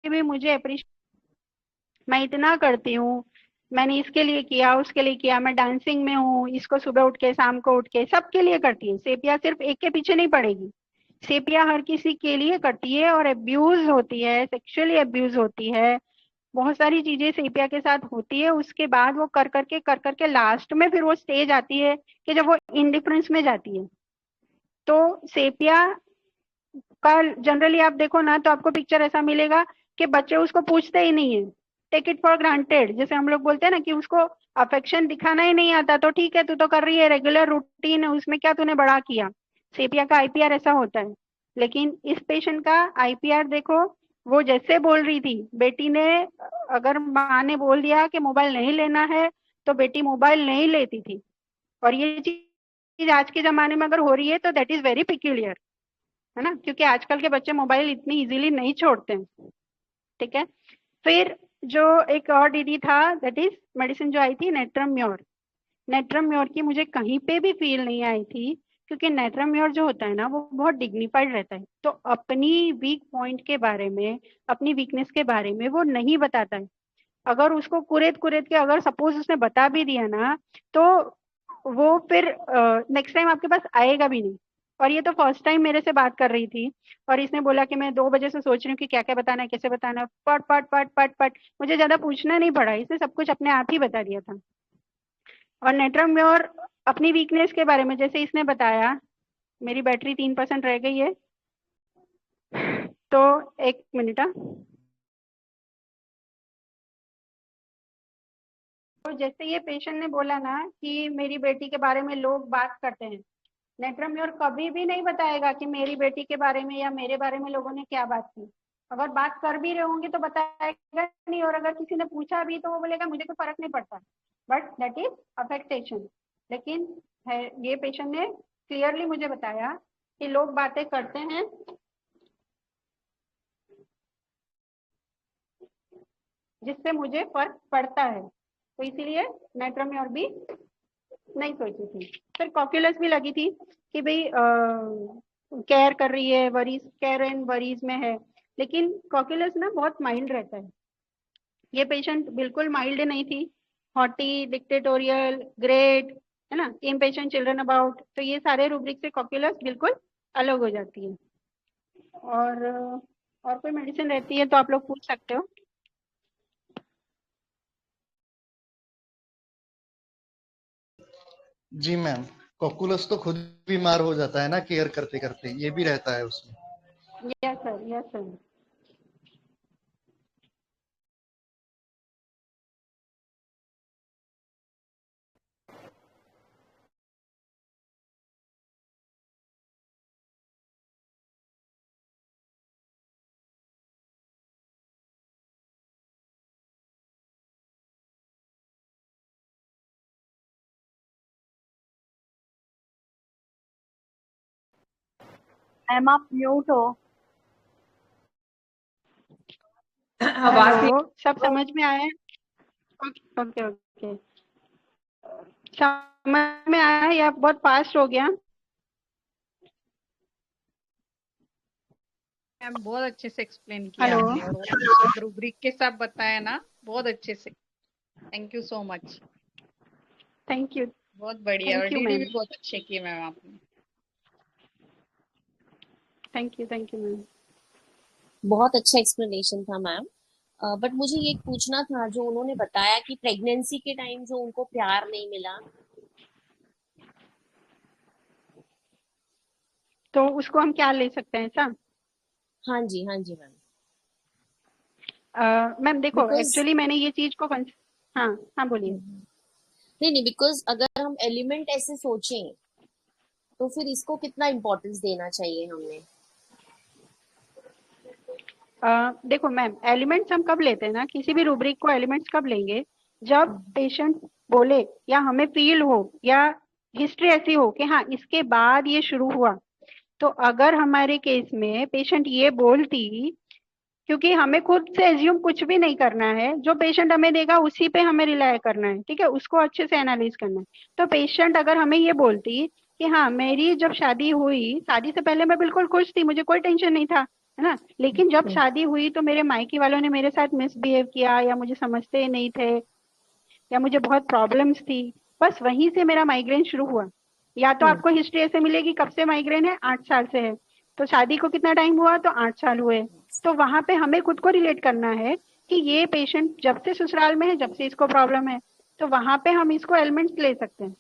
भी मुझे अप्रिशिएट, मैं इतना करती हूँ, मैंने इसके लिए किया, उसके लिए किया, मैं डांसिंग में हूँ, इसको सुबह उठ के शाम को उठ के सबके लिए करती है। सेपिया सिर्फ एक के पीछे नहीं पड़ेगी, सेपिया हर किसी के लिए करती है। और अब्यूज होती है, सेक्सुअली अब्यूज होती है, बहुत सारी चीजें सेपिया के साथ होती है। उसके बाद वो कर करके लास्ट में फिर वो स्टेज आती है कि जब वो इंडिफरेंस में जाती है। तो सेपिया का जनरली आप देखो ना तो आपको पिक्चर ऐसा मिलेगा कि बच्चे उसको पूछते ही नहीं है, टेक इट फॉर ग्रांटेड, जैसे हम लोग बोलते हैं ना कि उसको अफेक्शन दिखाना ही नहीं आता, तो ठीक है तू तो कर रही है, रेगुलर रूटीन है, उसमें क्या तूने बड़ा किया। सेपिया का आईपीआर ऐसा होता है। लेकिन इस पेशेंट का आईपीआर देखो, वो जैसे बोल रही थी, बेटी ने अगर माँ ने बोल दिया कि मोबाइल नहीं लेना है तो बेटी मोबाइल नहीं लेती थी। और ये चीज आज के जमाने में अगर हो रही है तो दैट इज वेरी पिक्यूलियर, है ना, क्योंकि आजकल के बच्चे मोबाइल इतनी इजीली नहीं छोड़ते हैं, ठीक है। फिर जो एक और दीदी था, दैट इज मेडिसिन जो आई थी नेट्रम म्योर, नेट्रम म्योर की मुझे कहीं पे भी फील नहीं आई थी क्योंकि नेट्राम्योर जो होता है ना वो बहुत डिग्निफाइड रहता है, तो अपनी वीक पॉइंट के बारे में, अपनी वीकनेस के बारे में वो नहीं बताता है। अगर उसको कुरेद कुरेद के अगर सपोज उसने बता भी दिया ना, तो वो फिर नेक्स्ट टाइम आपके पास आएगा भी नहीं। और ये तो फर्स्ट टाइम मेरे से बात कर रही थी, और इसने बोला कि मैं 2 बजे से सोच रही हूँ कि क्या क्या बताना है, कैसे बताना है, पट पट पट पट पट, मुझे ज्यादा पूछना नहीं पड़ा, इसने सब कुछ अपने आप ही बता दिया था। और नेट्राम्योर अपनी वीकनेस के बारे में जैसे इसने बताया, मेरी बैटरी 3% रह गई है, तो 1 मिनट। तो जैसे ये पेशेंट ने बोला ना कि मेरी बेटी के बारे में लोग बात करते हैं, नेट्राम्योर कभी भी नहीं बताएगा कि मेरी बेटी के बारे में या मेरे बारे में लोगों ने क्या बात की। अगर बात कर भी रहे होंगे तो बताएगा नहीं, और अगर किसी ने पूछा भी तो वो बोलेगा मुझे कोई फर्क नहीं पड़ता, बट दैट इज अफेक्टेशन। लेकिन है, ये पेशेंट ने क्लियरली मुझे बताया कि लोग बातें करते हैं, जिससे मुझे फर्क पड़ता है, तो इसीलिए नेट्राम्योर भी नहीं सोची थी। फिर कॉक्यूलस भी लगी थी कि भाई केयर कर रही है, वरीज, केयर एंड वरीज में है, लेकिन कॉक्यूलस ना बहुत माइल्ड रहता है। ये पेशेंट बिल्कुल माइल्ड नहीं थी, हॉटी, डिक्टेटोरियल, ग्रेट, है ना, इम्पेशेंट चिल्ड्रन अबाउट, तो ये सारे रूब्रिक से कॉक्यूलस बिल्कुल अलग हो जाती है। और कोई मेडिसिन रहती है तो आप लोग पूछ सकते हो। जी मैम, कॉकुलस तो खुद बीमार हो जाता है ना केयर करते करते, ये भी रहता है उसमें। Yes sir, yes sir. Ma'am आप म्यूट हो। आवाज नहीं। हेलो, सब समझ में आया? ओके ओके ओके, समझ में आया या बहुत फास्ट हो गया? मैम बहुत अच्छे से एक्सप्लेन किया हेलो, आपने, और रूब्रिक के साथ बताया ना बहुत अच्छे से। Thank you so much. Thank you. बहुत बढ़िया, और थैंक यू डीडी मैम। भी बहुत अच्छे किए मैम आपने। Thank you ma'am. बहुत अच्छा एक्सप्लेनेशन था मैम। बट मुझे ये पूछना था, जो उन्होंने बताया कि प्रेगनेंसी के टाइम जो उनको प्यार नहीं मिला। तो उसको हम क्या ले सकते हैं ऐसा? हाँ जी मैम। मैम देखो, बिकॉज एक्चुअली मैंने ये चीज को हाँ हाँ बोलिए। नहीं, बिकॉज अगर हम एलिमेंट ऐसे सोचें तो फिर इसको कितना इम्पोर्टेंस देना चाहिए हमें। देखो मैम, एलिमेंट्स हम कब लेते हैं ना, किसी भी रूब्रिक को एलिमेंट्स कब लेंगे, जब पेशेंट बोले या हमें फील हो या हिस्ट्री ऐसी हो कि हाँ इसके बाद ये शुरू हुआ। तो अगर हमारे केस में पेशेंट ये बोलती, क्योंकि हमें खुद से एज्यूम कुछ भी नहीं करना है, जो पेशेंट हमें देगा उसी पे हमें रिलाय करना है, ठीक है, उसको अच्छे से एनालाइज करना है। तो पेशेंट अगर हमें ये बोलती कि हाँ मेरी जब शादी हुई, शादी से पहले मैं बिल्कुल खुश थी, मुझे कोई टेंशन नहीं था, है ना, लेकिन जब शादी हुई तो मेरे मायके वालों ने मेरे साथ मिसबिहेव किया, या मुझे समझते नहीं थे, या मुझे बहुत प्रॉब्लम्स थी, बस वहीं से मेरा माइग्रेन शुरू हुआ। या तो आपको हिस्ट्री ऐसे मिलेगी कब से माइग्रेन है, 8 साल से है, तो शादी को कितना टाइम हुआ, तो 8 साल हुए। तो वहां पे हमें खुद को रिलेट करना है कि ये पेशेंट जब से ससुराल में है, जब से इसको प्रॉब्लम है, तो वहां पे हम इसको एलिमेंट्स ले सकते हैं।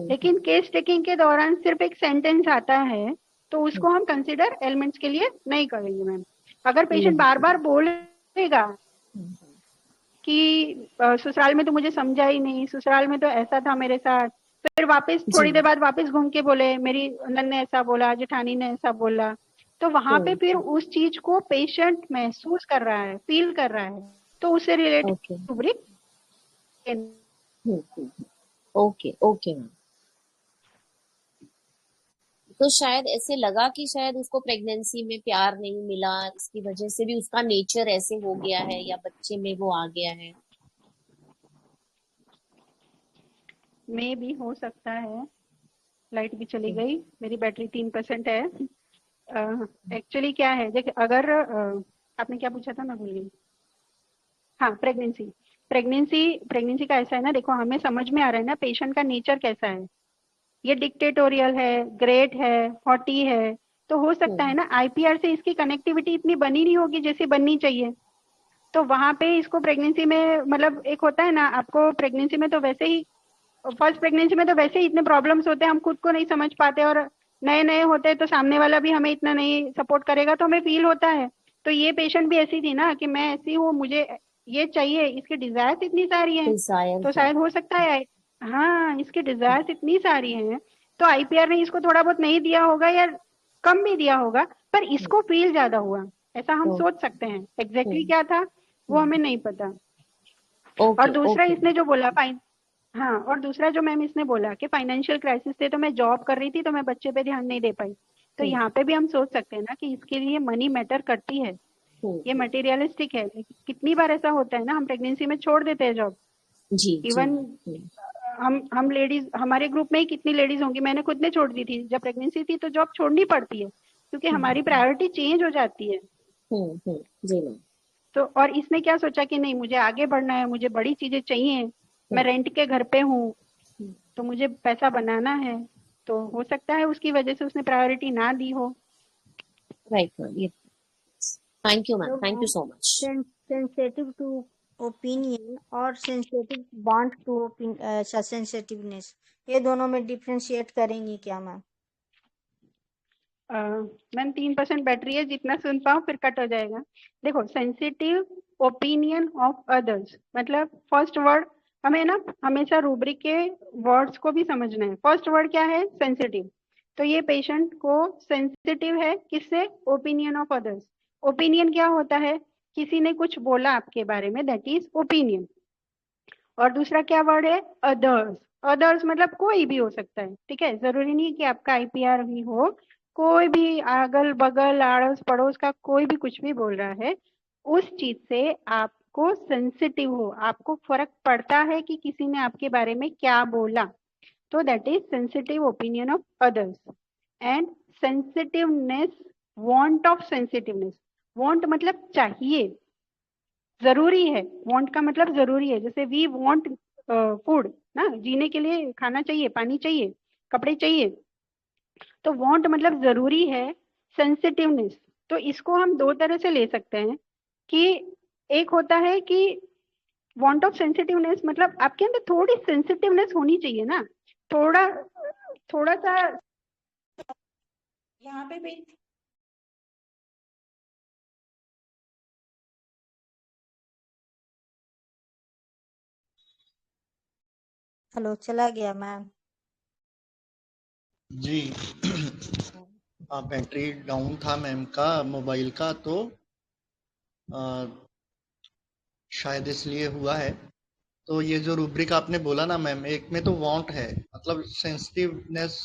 लेकिन केस टेकिंग के दौरान सिर्फ एक सेंटेंस आता है, तो उसको हम कंसिडर एलिमेंट्स के लिए नहीं करेंगे मैम। अगर पेशेंट बार बार बोलेगा कि ससुराल में तो मुझे समझा ही नहीं, ससुराल में तो ऐसा था मेरे साथ, फिर वापस थोड़ी देर बाद वापस घूम के बोले मेरी नंद ने ऐसा बोला, जेठानी ने ऐसा बोला, तो वहां पे फिर उस चीज को पेशेंट महसूस कर रहा है, फील कर रहा है, तो उससे रिलेटेड रूब्रिक। Okay ma'am. तो शायद ऐसे लगा कि शायद उसको प्रेगनेंसी में प्यार नहीं मिला, इसकी वजह से भी उसका नेचर ऐसे हो गया है, या बच्चे में वो आ गया है। में भी हो सकता है, लाइट भी चली गई, मेरी बैटरी 3% है। एक्चुअली क्या है, देखिए अगर आपने क्या पूछा था, मैं भूल गई। हाँ, प्रेगनेंसी। प्रेगनेंसी का ऐसा है ना, देखो हमें समझ में आ रहा है ना पेशेंट का नेचर कैसा है। ये डिक्टेटोरियल है, ग्रेट है, हॉटी है, तो हो सकता है ना आईपीआर से इसकी कनेक्टिविटी इतनी बनी नहीं होगी जैसे बननी चाहिए। तो वहां पे इसको प्रेगनेंसी में, मतलब एक होता है ना, आपको प्रेगनेंसी में तो वैसे ही, फर्स्ट प्रेगनेंसी में तो वैसे ही इतने प्रॉब्लम्स होते हैं, हम खुद को नहीं समझ पाते, और नए नए होते हैं तो सामने वाला भी हमें इतना नहीं सपोर्ट करेगा, तो हमें फील होता है। तो ये पेशेंट भी ऐसी थी ना कि मैं ऐसी हूँ, मुझे ये चाहिए, इसकी डिजायर्स इतनी सारी हैं, डिजायर तो है। शायद हो सकता है, हाँ इसकी डिजायर्स इतनी सारी हैं, तो आईपीआर ने इसको थोड़ा बहुत नहीं दिया होगा या कम भी दिया होगा, पर इसको फील ज्यादा हुआ, ऐसा हम सोच सकते हैं। एग्जैक्टली क्या था वो हमें नहीं पता। और ओके दूसरा ओके। इसने जो बोला, फाइन, हाँ, और दूसरा जो मैम इसने बोला कि फाइनेंशियल क्राइसिस थे, तो मैं जॉब कर रही थी तो मैं बच्चे पे ध्यान नहीं दे पाई, तो यहाँ पे भी हम सोच सकते हैं ना कि इसके लिए मनी मैटर करती है, ये मटेरियलिस्टिक है। लेकिन कितनी बार ऐसा होता है ना, हम प्रेगनेंसी में छोड़ देते हैं जॉब। जी जी। इवन हम लेडीज, हमारे ग्रुप में ही कितनी लेडीज होंगी, मैंने खुद ने छोड़ दी थी जब प्रेगनेंसी थी, तो जॉब छोड़नी पड़ती है क्योंकि हमारी प्रायोरिटी चेंज हो जाती है। जी मैम। तो और इसने क्या सोचा कि नहीं, मुझे आगे बढ़ना है, मुझे बड़ी चीजें चाहिए, मैं रेंट के घर पे हूँ, तो मुझे पैसा बनाना है, तो हो सकता है उसकी वजह से उसने प्रायोरिटी ना दी हो। राइट मैम, ये थैंक यू मैम, तो thank you so much. Sensitive to opinion और सेंसिटिव बॉन्ड टू सेंसिटिवनेस, ये दोनों में डिफरेंशिएट करेंगी क्या मैम? मैम 3% बैटरी है, जितना सुन पाऊँ फिर कट हो जाएगा। देखो, सेंसिटिव ओपिनियन ऑफ अदर्स मतलब फर्स्ट वर्ड, हमें ना हमेशा रूब्रिक के वर्ड्स को भी समझना है। फर्स्ट वर्ड क्या है, सेंसिटिव, तो ये पेशेंट को सेंसिटिव है किससे, ओपिनियन ऑफ अदर्स। ओपिनियन क्या होता है, किसी ने कुछ बोला आपके बारे में, दैट इज ओपिनियन। और दूसरा क्या वर्ड है, अदर्स। अदर्स मतलब कोई भी हो सकता है, ठीक है, जरूरी नहीं कि आपका आईपीआर ही हो, कोई भी अगल बगल आड़ोस पड़ोस का कोई भी कुछ भी बोल रहा है, उस चीज से आपको सेंसिटिव हो, आपको फर्क पड़ता है कि किसी ने आपके बारे में क्या बोला, तो that is sensitive opinion of others. And sensitiveness, want of sensitiveness, want मतलब चाहिए, जरूरी है, वांट का मतलब जरूरी है, जैसे वी वांट फूड ना, जीने के लिए खाना चाहिए, पानी चाहिए, कपड़े चाहिए, तो वांट मतलब जरूरी है। सेंसिटिवनेस, तो इसको हम दो तरह से ले सकते हैं कि एक होता है कि वांट ऑफ सेंसिटिवनेस मतलब आपके अंदर थोड़ी सेंसिटिवनेस होनी चाहिए ना, थोड़ा थोड़ा सा यहाँ पे भी। हेलो, चला गया मैम। जी बैटरी डाउन था मैम का मोबाइल का, तो शायद इसलिए हुआ है। तो ये जो रूब्रिक आपने बोला ना मैम, एक में तो वांट है, मतलब सेंसिटिवनेस,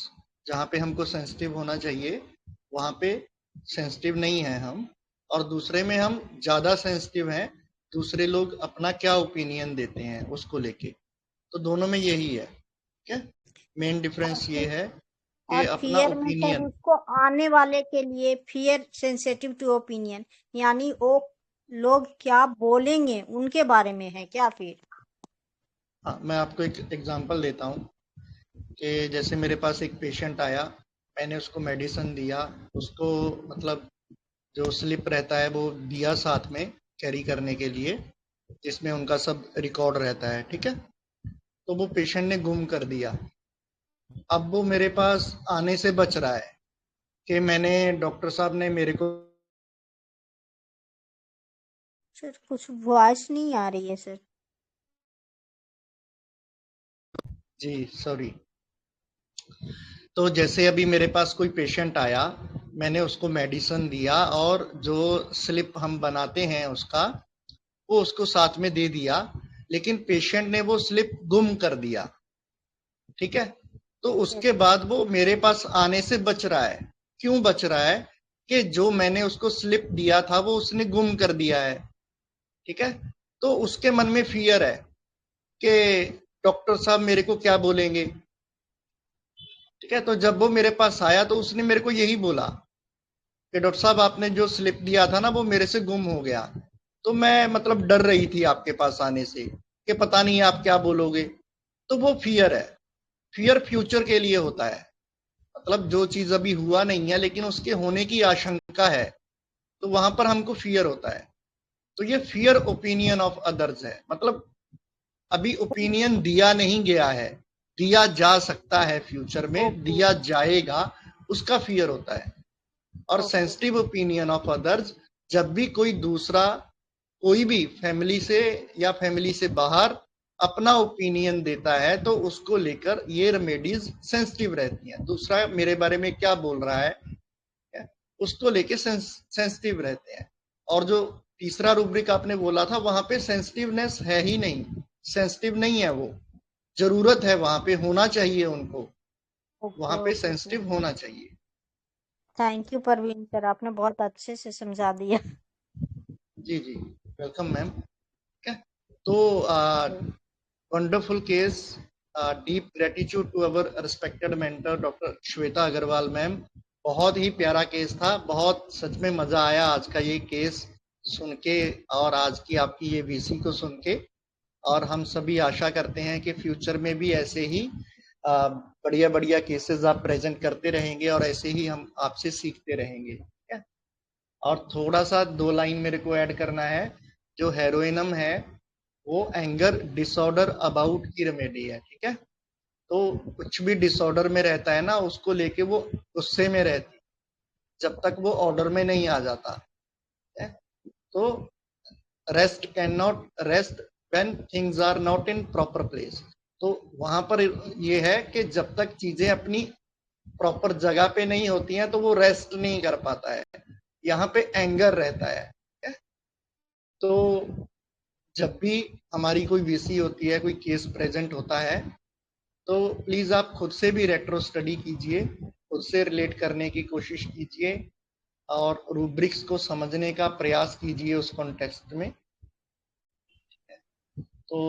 जहाँ पे हमको सेंसिटिव होना चाहिए वहाँ पे सेंसिटिव नहीं है हम, और दूसरे में हम ज़्यादा सेंसिटिव हैं, दूसरे लोग अपना क्या ओपिनियन देते हैं उसको लेके, तो दोनों में यही है। ठीक है, मेन डिफरेंस ये है कि और अपना फियर में सर, ओपिनियन। उसको आने वाले के लिए फियर सेंसिटिव टू ओपिनियन, यानी वो लोग क्या बोलेंगे उनके बारे में है क्या फिर? हाँ, मैं आपको एक एग्जांपल देता हूँ कि जैसे मेरे पास एक पेशेंट आया, मैंने उसको मेडिसिन दिया, उसको मतलब जो स्लिप रहता है वो दिया साथ में कैरी करने के लिए, जिसमें उनका सब रिकॉर्ड रहता है, ठीक है। तो वो पेशेंट ने गुम कर दिया। अब वो मेरे पास आने से बच रहा है कि मैंने, डॉक्टर साहब ने मेरे को, सर कुछ वॉइस नहीं आ रही है सर। जी सॉरी। तो जैसे अभी मेरे पास कोई पेशेंट आया, मैंने उसको मेडिसिन दिया और जो स्लिप हम बनाते हैं उसका, वो उसको साथ में दे दिया, लेकिन पेशेंट ने वो स्लिप गुम कर दिया, ठीक है। तो उसके बाद वो मेरे पास आने से बच रहा है। क्यों बच रहा है? कि जो मैंने उसको स्लिप दिया था वो उसने गुम कर दिया है, ठीक है। तो उसके मन में फियर है कि डॉक्टर साहब मेरे को क्या बोलेंगे, ठीक है। तो जब वो मेरे पास आया तो उसने मेरे को यही बोला कि डॉक्टर साहब आपने जो स्लिप दिया था ना वो मेरे से गुम हो गया। तो मैं मतलब डर रही थी आपके पास आने से कि पता नहीं आप क्या बोलोगे। तो वो फियर है, फियर फ्यूचर के लिए होता है, मतलब जो चीज अभी हुआ नहीं है लेकिन उसके होने की आशंका है, तो वहां पर हमको फियर होता है। तो ये फियर ओपिनियन ऑफ अदर्स है, मतलब अभी ओपिनियन दिया नहीं गया है, दिया जा सकता है, फ्यूचर में दिया जाएगा, उसका फियर होता है। और सेंसिटिव ओपिनियन ऑफ अदर्स, जब भी कोई दूसरा, कोई भी फैमिली से या फैमिली से बाहर अपना ओपिनियन देता है तो उसको लेकर ये रेमेडीज सेंसिटिव रहती हैं। दूसरा मेरे बारे में क्या बोल रहा है उसको लेके सेंसिटिव रहते हैं। और जो तीसरा रूब्रिक आपने बोला था वहां पे सेंसिटिवनेस है ही नहीं, सेंसिटिव नहीं है वो, जरूरत है वहां पे, होना चाहिए उनको, वहां पे सेंसिटिव होना चाहिए। थैंक यू परवीन सर, आपने बहुत अच्छे से समझा दिया। जी जी, वेलकम मैम। तो wonderful case, deep gratitude to our respected mentor doctor Shweta Agrawal ma'am. बहुत ही प्यारा केस था, बहुत सच में मजा आया आज का ये केस सुन के और आज की आपकी ये वीसी को सुन के। और हम सभी आशा करते हैं कि फ्यूचर में भी ऐसे ही बढ़िया बढ़िया केसेस आप प्रेजेंट करते रहेंगे और ऐसे ही हम आपसे सीखते रहेंगे। ठीक है। और थोड़ा सा 2 लाइन मेरे को ऐड करना है, जो हेरोइनम है वो एंगर डिसऑर्डर अबाउट की रेमेडी है। ठीक है। तो कुछ भी डिसऑर्डर में रहता है ना, उसको लेके वो गुस्से में रहती जब तक वो ऑर्डर में नहीं आ जाता है। तो rest can not rest when things are not in proper place. तो वहां पर ये है कि जब तक चीजें अपनी प्रॉपर जगह पे नहीं होती हैं तो वो रेस्ट नहीं कर पाता है, यहाँ पे एंगर रहता है। तो जब भी हमारी कोई वीसी होती है, कोई केस प्रेजेंट होता है, तो प्लीज आप खुद से भी रेट्रो स्टडी कीजिए, खुद से रिलेट करने की कोशिश कीजिए और रूब्रिक्स को समझने का प्रयास कीजिए उस कॉन्टेक्स्ट में। तो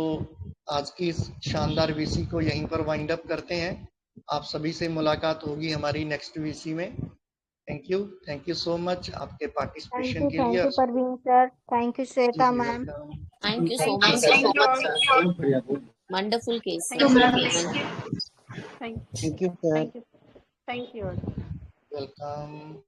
आज की इस शानदार वीसी को यहीं पर वाइंड अप करते हैं। आप सभी से मुलाकात होगी हमारी नेक्स्ट वीसी में। थैंक यू सो मच आपके पार्टिसिपेशन के लिए। Thank you Parveen sir, thank you Shweta ma'am. Thank you so much sir, wonderful case sir. Thank you. Thank you, sir. Thank you. Welcome.